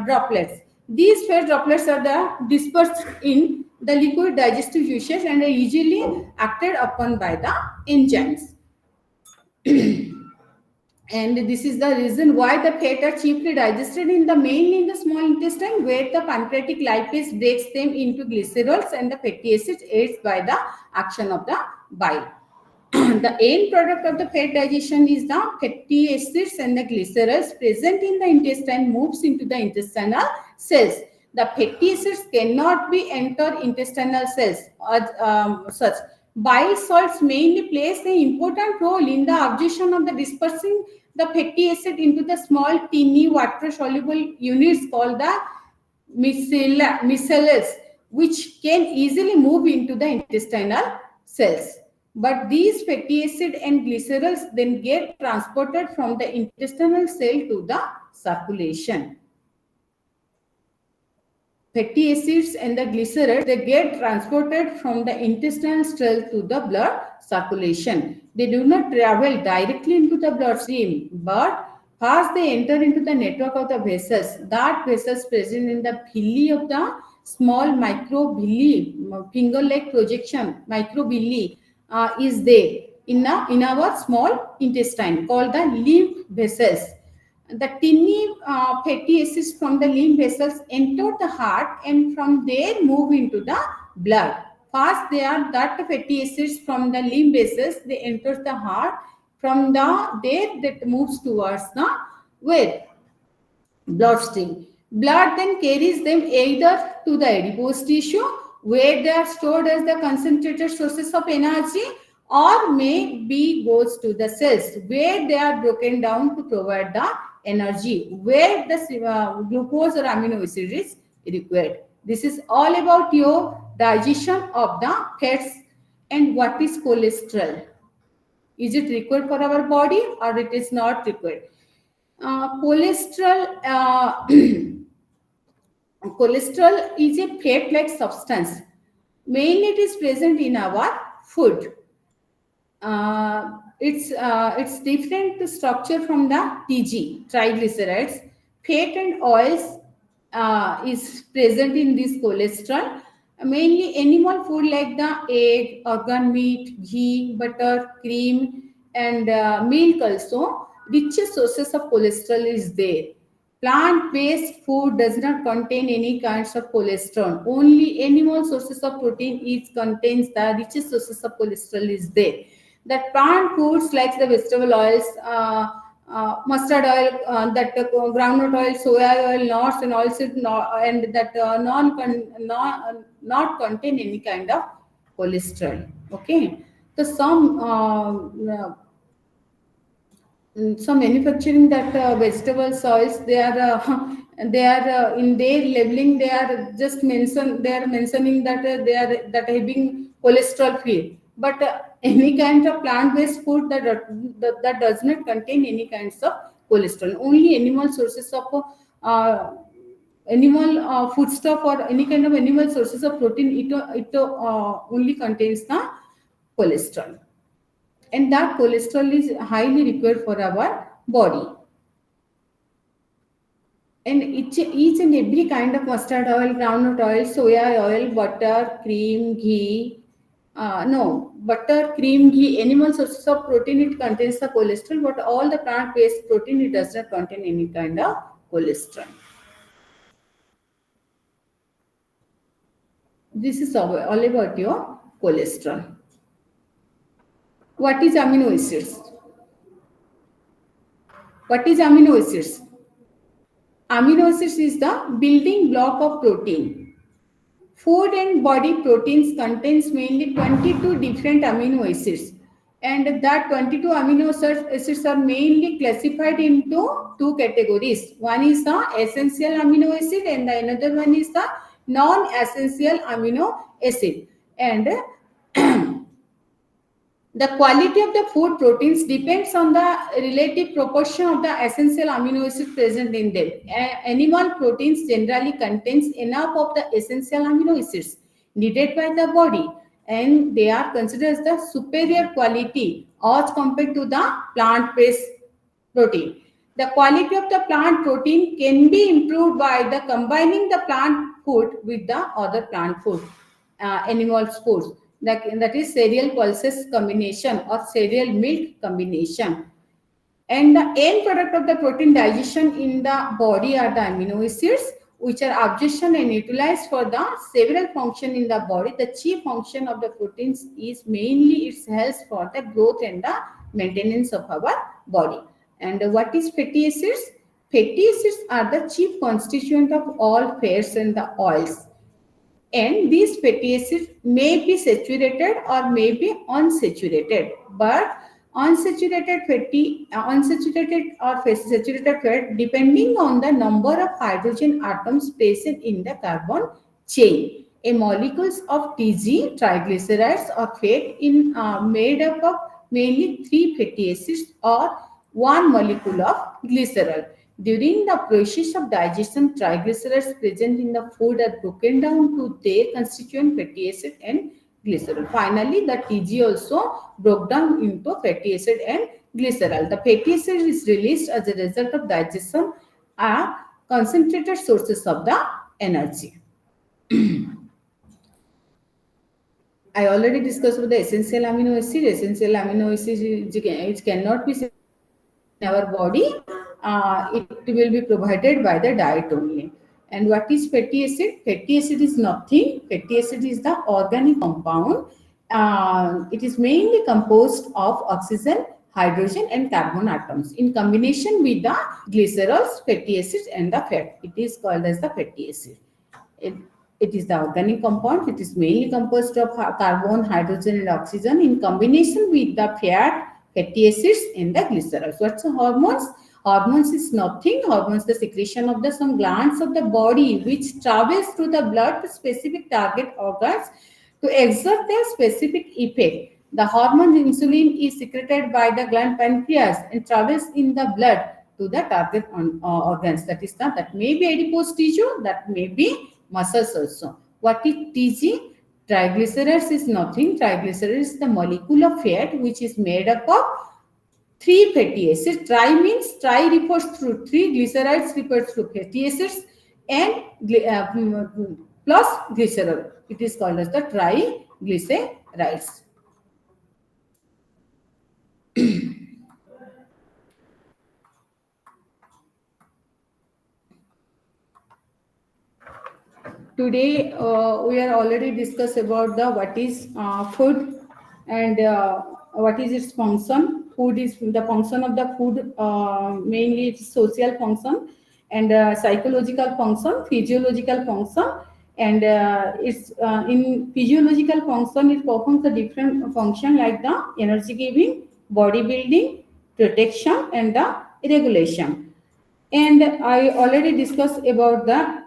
Speaker 1: droplets. These fat droplets are dispersed in the liquid digestive juices and are usually acted upon by the enzymes. And this is the reason why the fat are chiefly digested in the mainly in the small intestine, where the pancreatic lipase breaks them into glycerols and the fatty acids aids by the action of the bile. The end product of the fat digestion is the fatty acids and the glycerols present in the intestine moves into the intestinal cells. The fatty acids cannot be enter intestinal cells or such. Bile salts mainly plays an important role in the absorption of the dispersing the fatty acid into the small tiny water soluble units called the micelles, which can easily move into the intestinal cells. But these fatty acid and glycerols then get transported from the intestinal cell to the circulation. Fatty acids and the glycerols, they get transported from the intestinal cell to the blood circulation. They do not travel directly into the bloodstream, but first they enter into the network of the vessels. That vessels present in the villi of the small microvilli, finger-like projection, microvilli is there in our small intestine called the lymph vessels. The tiny fatty acids from the lymph vessels enter the heart and from there move into the blood. First, they are that fatty acids from the lymph vessels, they enter the heart. From there that moves towards the where? Bloodstream. Blood then carries them either to the adipose tissue, where they are stored as the concentrated sources of energy, or maybe goes to the cells, where they are broken down to provide the energy, where the glucose or amino acid is required. This is all about your digestion of the fats And what is cholesterol? Is it required for our body or it is not required? Cholesterol cholesterol is a fat-like substance. Mainly it is present in our food. It's different structure from the TG, triglycerides. Fat and oils is present in this cholesterol. Mainly animal food like the egg, organ meat, ghee, butter, cream, and milk also. Richest sources of cholesterol is there. Plant-based food does not contain any kinds of cholesterol. Only animal sources of protein each contains the richest sources of cholesterol is there. That plant foods like the vegetable oils, mustard oil, that groundnut oil, soya oil, nuts, and also and that not contain any kind of cholesterol. Okay, so some manufacturing that vegetable oils, they are they are in their labeling, they are just mentioning that they are that having cholesterol free, but any kind of plant based food that does not contain any kinds of cholesterol. Only animal sources of animal foodstuff or any kind of animal sources of protein, it only contains the cholesterol, and that cholesterol is highly required for our body. And each and every kind of mustard oil, groundnut oil, soya oil, butter, cream, ghee, no, butter, cream, ghee, animal sources of protein, it contains the cholesterol, but all the plant-based protein, it does not contain any kind of cholesterol. This is all about your cholesterol. What is amino acids? What is amino acids? Amino acids is the building block of protein. Food and body proteins contains mainly 22 different amino acids, and that 22 amino acids are mainly classified into two categories. One is the essential amino acid and the another one is the non-essential amino acid. And the quality of the food proteins depends on the relative proportion of the essential amino acids present in them. Animal proteins generally contains enough of the essential amino acids needed by the body, and they are considered as the superior quality as compared to the plant-based protein. The quality of the plant protein can be improved by the combining the plant food with the other plant food, animal foods. That is cereal pulses combination or cereal milk combination. And the end product of the protein digestion in the body are the amino acids, which are absorption and utilized for the several function in the body. The chief function of the proteins is mainly its health for the growth and the maintenance of our body. And what is fatty acids? Fatty acids are the chief constituent of all fats and the oils. And these fatty acids may be saturated or may be unsaturated, but unsaturated or saturated fat depending on the number of hydrogen atoms present in the carbon chain. A molecules of TG, triglycerides or fat in made up of mainly 3 fatty acids or one molecule of glycerol. During the process of digestion, triglycerides present in the food are broken down to their constituent fatty acid and glycerol. Finally, the TG also broke down into fatty acid and glycerol. The fatty acid is released as a result of digestion, are concentrated sources of the energy. I already discussed about the essential amino acid. Essential amino acid it cannot be in our body. It will be provided by the diet only. And what is fatty acid? Fatty acid is nothing. Fatty acid is the organic compound. It is mainly composed of oxygen, hydrogen, and carbon atoms in combination with the glycerols, fatty acids, and the fat. It is called as the fatty acid. It is the organic compound. It is mainly composed of carbon, hydrogen, and oxygen in combination with the fat, fatty acids, and the glycerols. What's the hormones? Hormones is nothing. Hormones the secretion of the some glands of the body which travels through the blood to specific target organs To exert their specific effect, the hormone insulin is secreted by the gland pancreas and travels in the blood to the target organs. That may be adipose tissue, that may be muscles also. What is TG? Triglycerides is nothing. Triglycerides is the molecule of fat which is made up of three fatty acids. Tri means tri refers through three, glycerides refers to fatty acids, and plus glycerol. It is called as the triglycerides. Today we are already discussed about the what is food and what is its function. Food is the function of the food, mainly its social function and psychological function, physiological function, and it's in physiological function it performs a different function like the energy giving, body building, protection, and the regulation. And I already discussed about the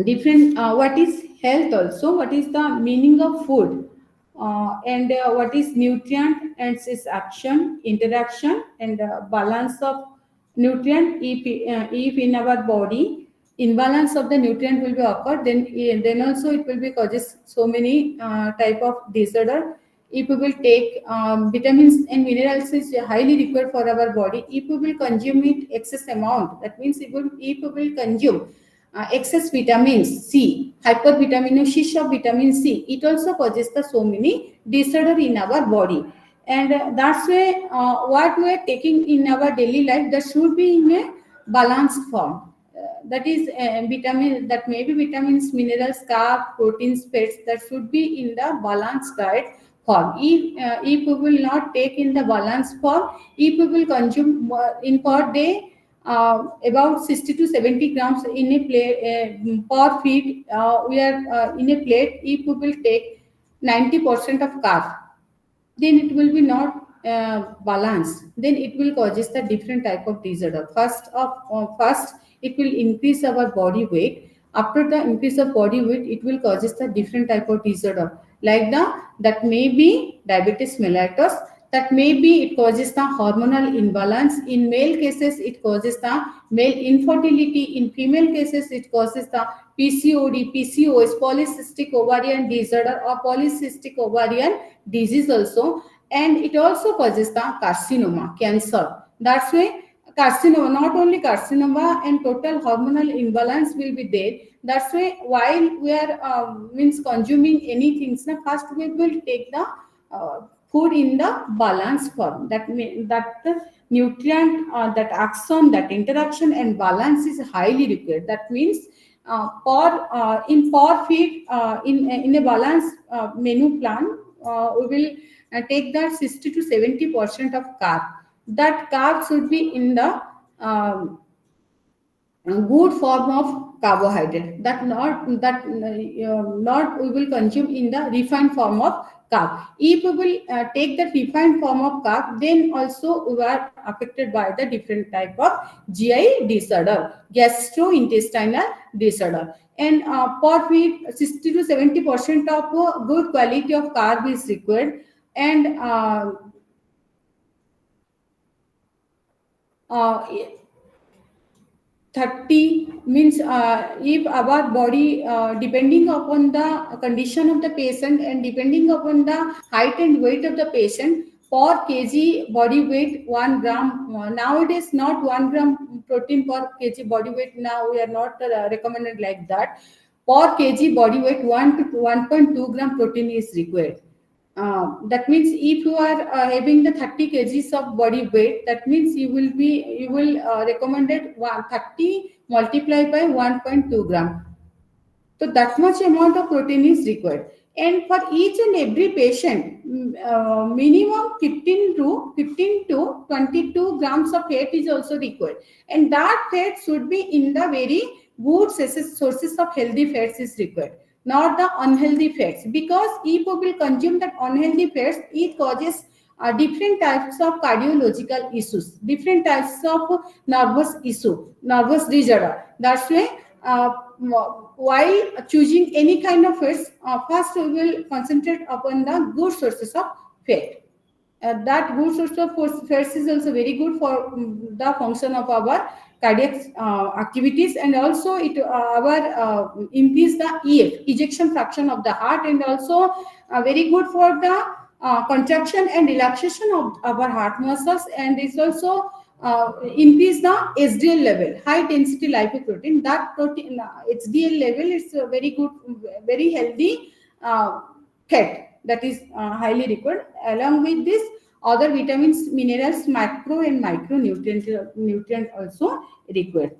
Speaker 1: different what is health also, what is the meaning of food, and what is nutrient and its action, interaction, and balance of nutrient. If in our body imbalance of the nutrient will be occurred, then also it will be causes so many type of disorder. If we will take vitamins and minerals is highly required for our body. If we will consume it excess amount, that means if we will consume excess vitamins C, hypervitaminosis of vitamin C, it also causes the so many disorder in our body. And that's why what we are taking in our daily life, that should be in a balanced form. That is vitamin, that may be vitamins, minerals, carb, proteins, fats, that should be in the balanced diet form. If we will not take in the balanced form, if we will consume in per day about 60 to 70 grams in a plate per feed, we are in a plate. If we will take 90% of carb, then it will be not balanced. Then it will causes the different type of disorder. First it will increase our body weight. After the increase of body weight, it will causes the different type of disorder like that may be diabetes mellitus, that may be it causes the hormonal imbalance. In male cases it causes the male infertility. In female cases it causes the PCOD, PCOS, polycystic ovarian disorder or polycystic ovarian disease also. And it also causes the carcinoma, cancer. That's why carcinoma, not only carcinoma, and total hormonal imbalance will be there. That's why while we are means consuming anything, first we will take the food in the balanced form. That the nutrient, that action, that interaction and balance is highly required. That means in per feed, in a balanced menu plan, we will take that 60 to 70% of carb. That carb should be in the good form of carbohydrate. That not we will consume in the refined form of carb. If we will take the refined form of carb, then also we are affected by the different type of GI disorder, gastrointestinal disorder. And per feed, 60 to 70% of good quality of carb is required. And 30 means if our body, depending upon the condition of the patient and depending upon the height and weight of the patient, per kg body weight 1 gram, nowadays not 1 gram protein per kg body weight, now we are not recommended like that. Per kg body weight 1 to 1.2 gram protein is required. That means if you are having the 30 kgs of body weight, that means you will recommended 30 multiplied by 1.2 gram. So that much amount of protein is required. And for each and every patient, minimum 15 to 22 grams of fat is also required. And that fat should be in the very good sources of healthy fats is required, not the unhealthy fats. Because if we will consume that unhealthy fats, it causes different types of cardiological issues, different types of nervous disorder. That's why while choosing any kind of fats, first we will concentrate upon the good sources of fat. That good source of fats is also very good for the function of our cardiac activities, and also it increase the EF, ejection fraction of the heart, and also very good for the contraction and relaxation of our heart muscles, and it's also increase the HDL level, high density lipoprotein. That protein HDL level is very good, very healthy fat that is highly required. Along with this, other vitamins, minerals, macro and nutrient also required.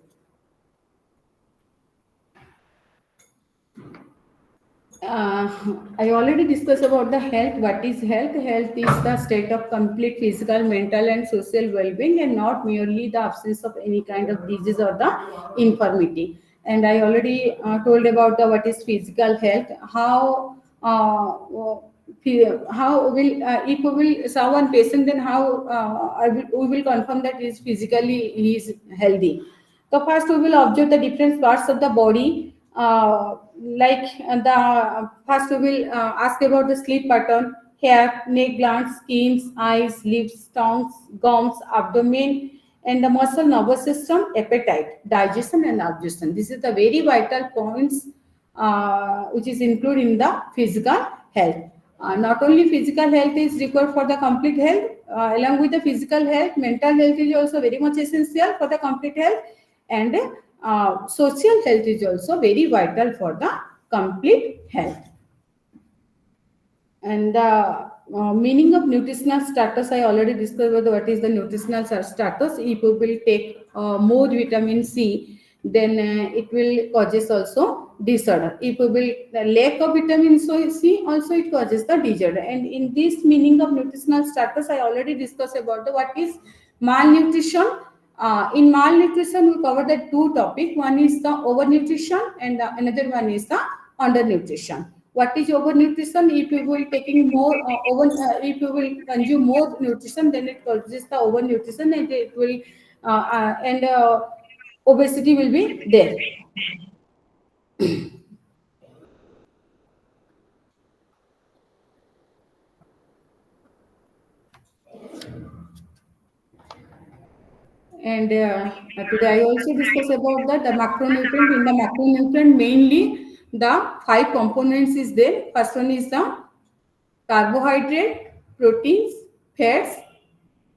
Speaker 1: I already discussed about the health. What is health? Health is the state of complete physical, mental, and social well-being, and not merely the absence of any kind of disease or the infirmity. And I already told about the what is physical health. How will if we will saw one patient, then how we will confirm that he is healthy. So first we will observe the different parts of the body. The first we will ask about the sleep pattern, hair, neck glands, skins, eyes, lips, tongues, gums, abdomen, and the muscle, nervous system, appetite, digestion, and absorption. This is the very vital points which is included in the physical health. Not only physical health is required for the complete health, along with the physical health, mental health is also very much essential for the complete health, and social health is also very vital for the complete health. And the meaning of nutritional status, I already discussed about what is the nutritional status. If we will take more vitamin C, then it will causes also disorder. If we will the lack of vitamin C, also it causes the disorder. And in this meaning of nutritional status, I already discussed about what is malnutrition. In malnutrition, we cover the two topics. One is the overnutrition, and another one is the undernutrition. What is overnutrition? If you will taking more if you will consume more nutrition, then it causes the overnutrition, and it will obesity will be there. And today I also discuss about the macronutrient. In the macronutrient, mainly the 5 components is there. First one is the carbohydrate, proteins, fats,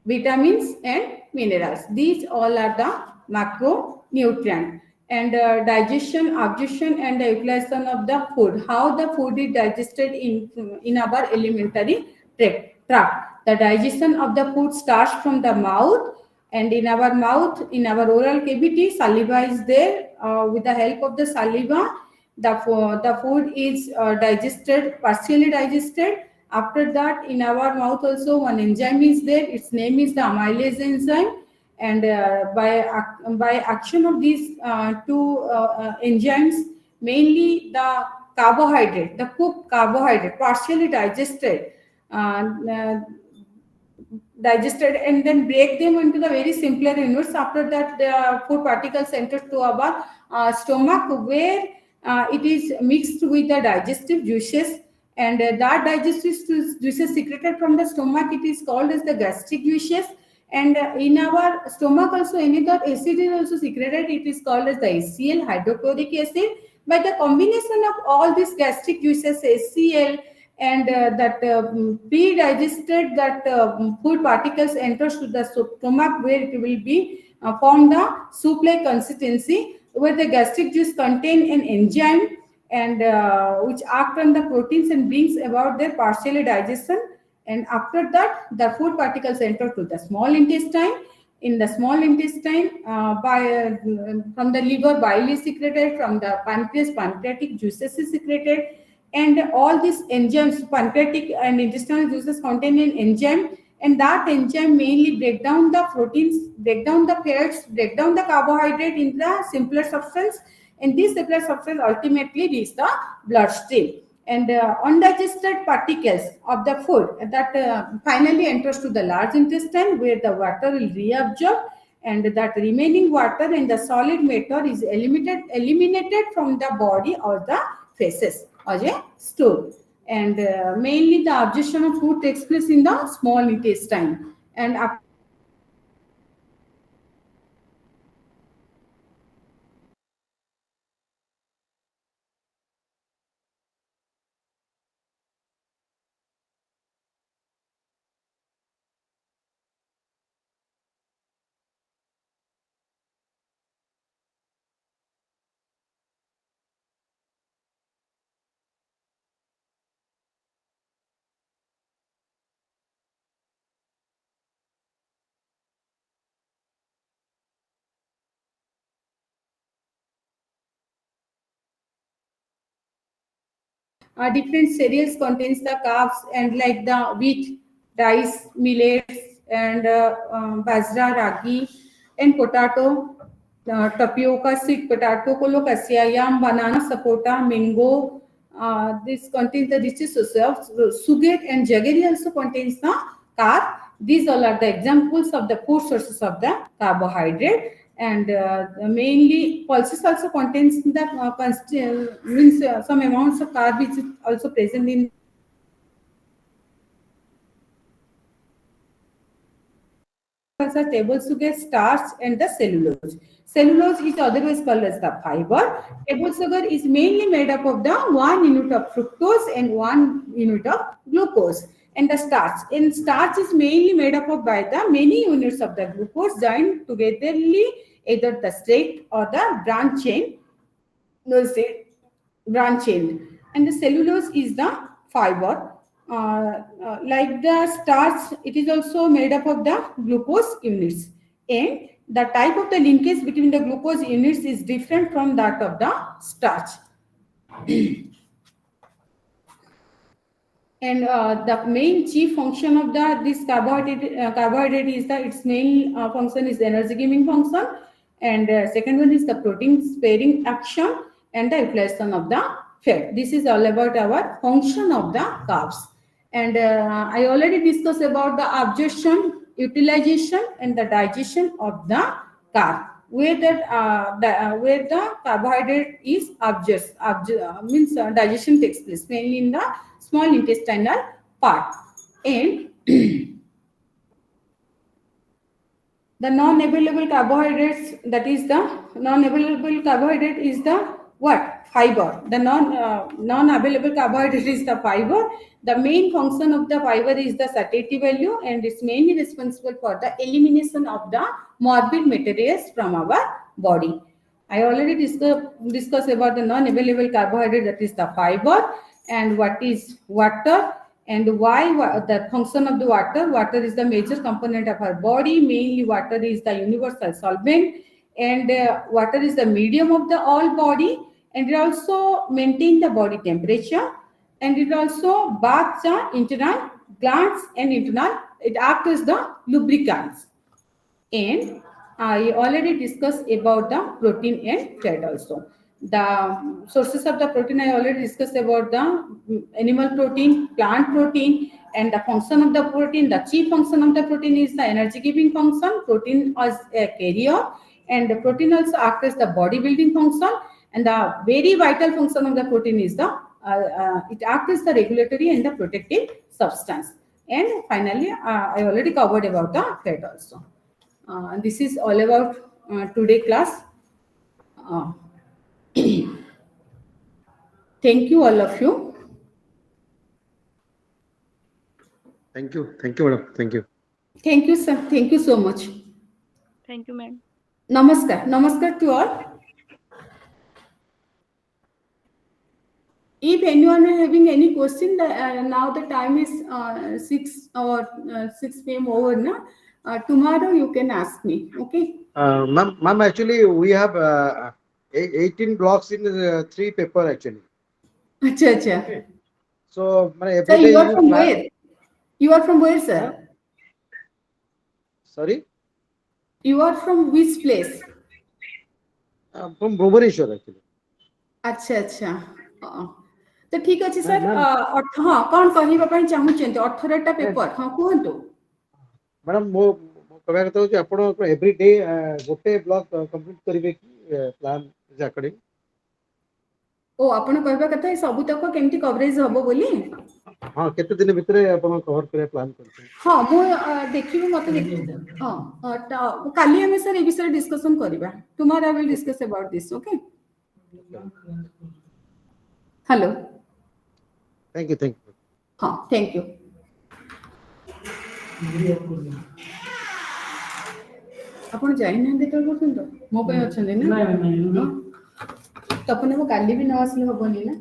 Speaker 1: vitamins, and minerals. These all are the macronutrient. And digestion, absorption, and the utilization of the food. How the food is digested in our alimentary tract. The digestion of the food starts from the mouth, and in our mouth, in our oral cavity, saliva is there. With the help of the saliva, the food is partially digested. After that, in our mouth also one enzyme is there. Its name is the amylase enzyme, and by action of these two enzymes, mainly the carbohydrate, the cooked carbohydrate, partially digested. And then break them into the very simpler units. After that, the food particles enter to our stomach, where it is mixed with the digestive juices, and that digestive juices secreted from the stomach, it is called as the gastric juices. And in our stomach also another acid is also secreted, it is called as the HCl, hydrochloric acid. By the combination of all these gastric juices, HCl, and that pre-digested food particles enters to the stomach, where it will be form the soup-like consistency, where the gastric juice contain an enzyme, and which act on the proteins and brings about their partial digestion. And after that, the food particles enter to the small intestine. In the small intestine, from the liver, bile is secreted. From the pancreas, pancreatic juices is secreted. And all these enzymes, pancreatic and intestinal juices contain an enzyme, and that enzyme mainly break down the proteins, break down the fats, break down the carbohydrate in the simpler substance, and this simpler substance ultimately reach the bloodstream. And undigested particles of the food that finally enters to the large intestine, where the water will reabsorb, and that remaining water and the solid matter is eliminated from the body or the feces as a stool. And mainly the absorption of food takes place in the small intestine, and after different cereals contains the carbs, and like the wheat, rice, millets, and bajra, ragi, and potato, tapioca, sweet potato, colocasia, yam, banana, sapota, mango. This contains the richest source of sugar, and jaggery also contains the carb. These all are the examples of the food sources of the carbohydrate. And mainly pulses also contains the means some amounts of carb which is also present in the table sugar, starch, and the cellulose. Cellulose is otherwise called as the fiber. Table sugar is mainly made up of the 1 unit of fructose and 1 unit of glucose. And the starch. And starch is mainly made up of by the many units of the glucose joined togetherly, either the straight or the branch chain. No, say branch chain. And the cellulose is the fiber. Like the starch, it is also made up of the glucose units. And the type of the linkage between the glucose units is different from that of the starch. And the main chief function of this carbohydrate is that its main function is energy giving function, and second one is the protein sparing action and the utilization of the fat. This is all about our function of the carbs. And I already discussed about the absorption, utilization, and the digestion of the carb, where the carbohydrate is means digestion takes place mainly in the small intestinal part. And the non-available carbohydrates, that is the non-available carbohydrate is the what? Fiber. The non-available carbohydrate is the fiber. The main function of the fiber is the satiety value, and it's mainly responsible for the elimination of the morbid materials from our body. I already discussed about the non-available carbohydrate, that is the fiber, and what is water, and why the function of the water. Water is the major component of our body. Mainly water is the universal solvent, and water is the medium of the all body, and it also maintain the body temperature, and it also baths the internal glands and internal, it acts as the lubricants. And I already discussed about the protein and fat also. The sources of the protein I already discussed about the animal protein, plant protein, and the function of the protein. The chief function of the protein is the energy giving function. Protein as a carrier, and the protein also acts as the bodybuilding function. And the very vital function of the protein is the it acts as the regulatory and the protective substance. And finally, I already covered about the fat also. This is all about today class. Uh, thank you all of you.
Speaker 4: Thank you, madam. Thank you.
Speaker 1: Thank you, sir. Thank you so much.
Speaker 8: Thank you, ma'am.
Speaker 1: Namaskar. Namaskar to all. If anyone is having any question, now the time is 6 or 6 p.m. over now. Tomorrow you can ask me. Okay.
Speaker 4: Ma'am, actually we have 18 blocks in 3 paper actually.
Speaker 1: Acha, acha.
Speaker 4: Okay. So every
Speaker 1: Sir,
Speaker 4: day
Speaker 1: you are from where? You are from where, sir?
Speaker 4: Sorry?
Speaker 1: You are from which place?
Speaker 4: From Bhubaneswar actually.
Speaker 1: अच्छा अच्छा तो ठीक अच्छे sir हाँ कौन कहबा पई चाहू चंती 18टा पेपर हाँ कहंतु
Speaker 4: मैडम मो कहवा कथा होची आपण एवरी डे गोटे ब्लॉक कंप्लीट करिवे कि प्लान अकॉर्डिंग
Speaker 1: ओ आपण कहबा कथा सब तक केमती कवरेज हबो बोली
Speaker 4: हां केते दिन भितरे आपण कवर करे प्लान करछन
Speaker 1: हाँ मु देखिबो मते हाँ काली हमें सर ए विषय डिस्कशन करिबा tomorrow I will discuss about this okay hello
Speaker 4: thank you
Speaker 1: हाँ थैंक यू आपण जाई ना देखा करछन तो मो पे अछन ना
Speaker 7: नहीं नहीं
Speaker 1: तपन वो काली भी न आसले हबनी ना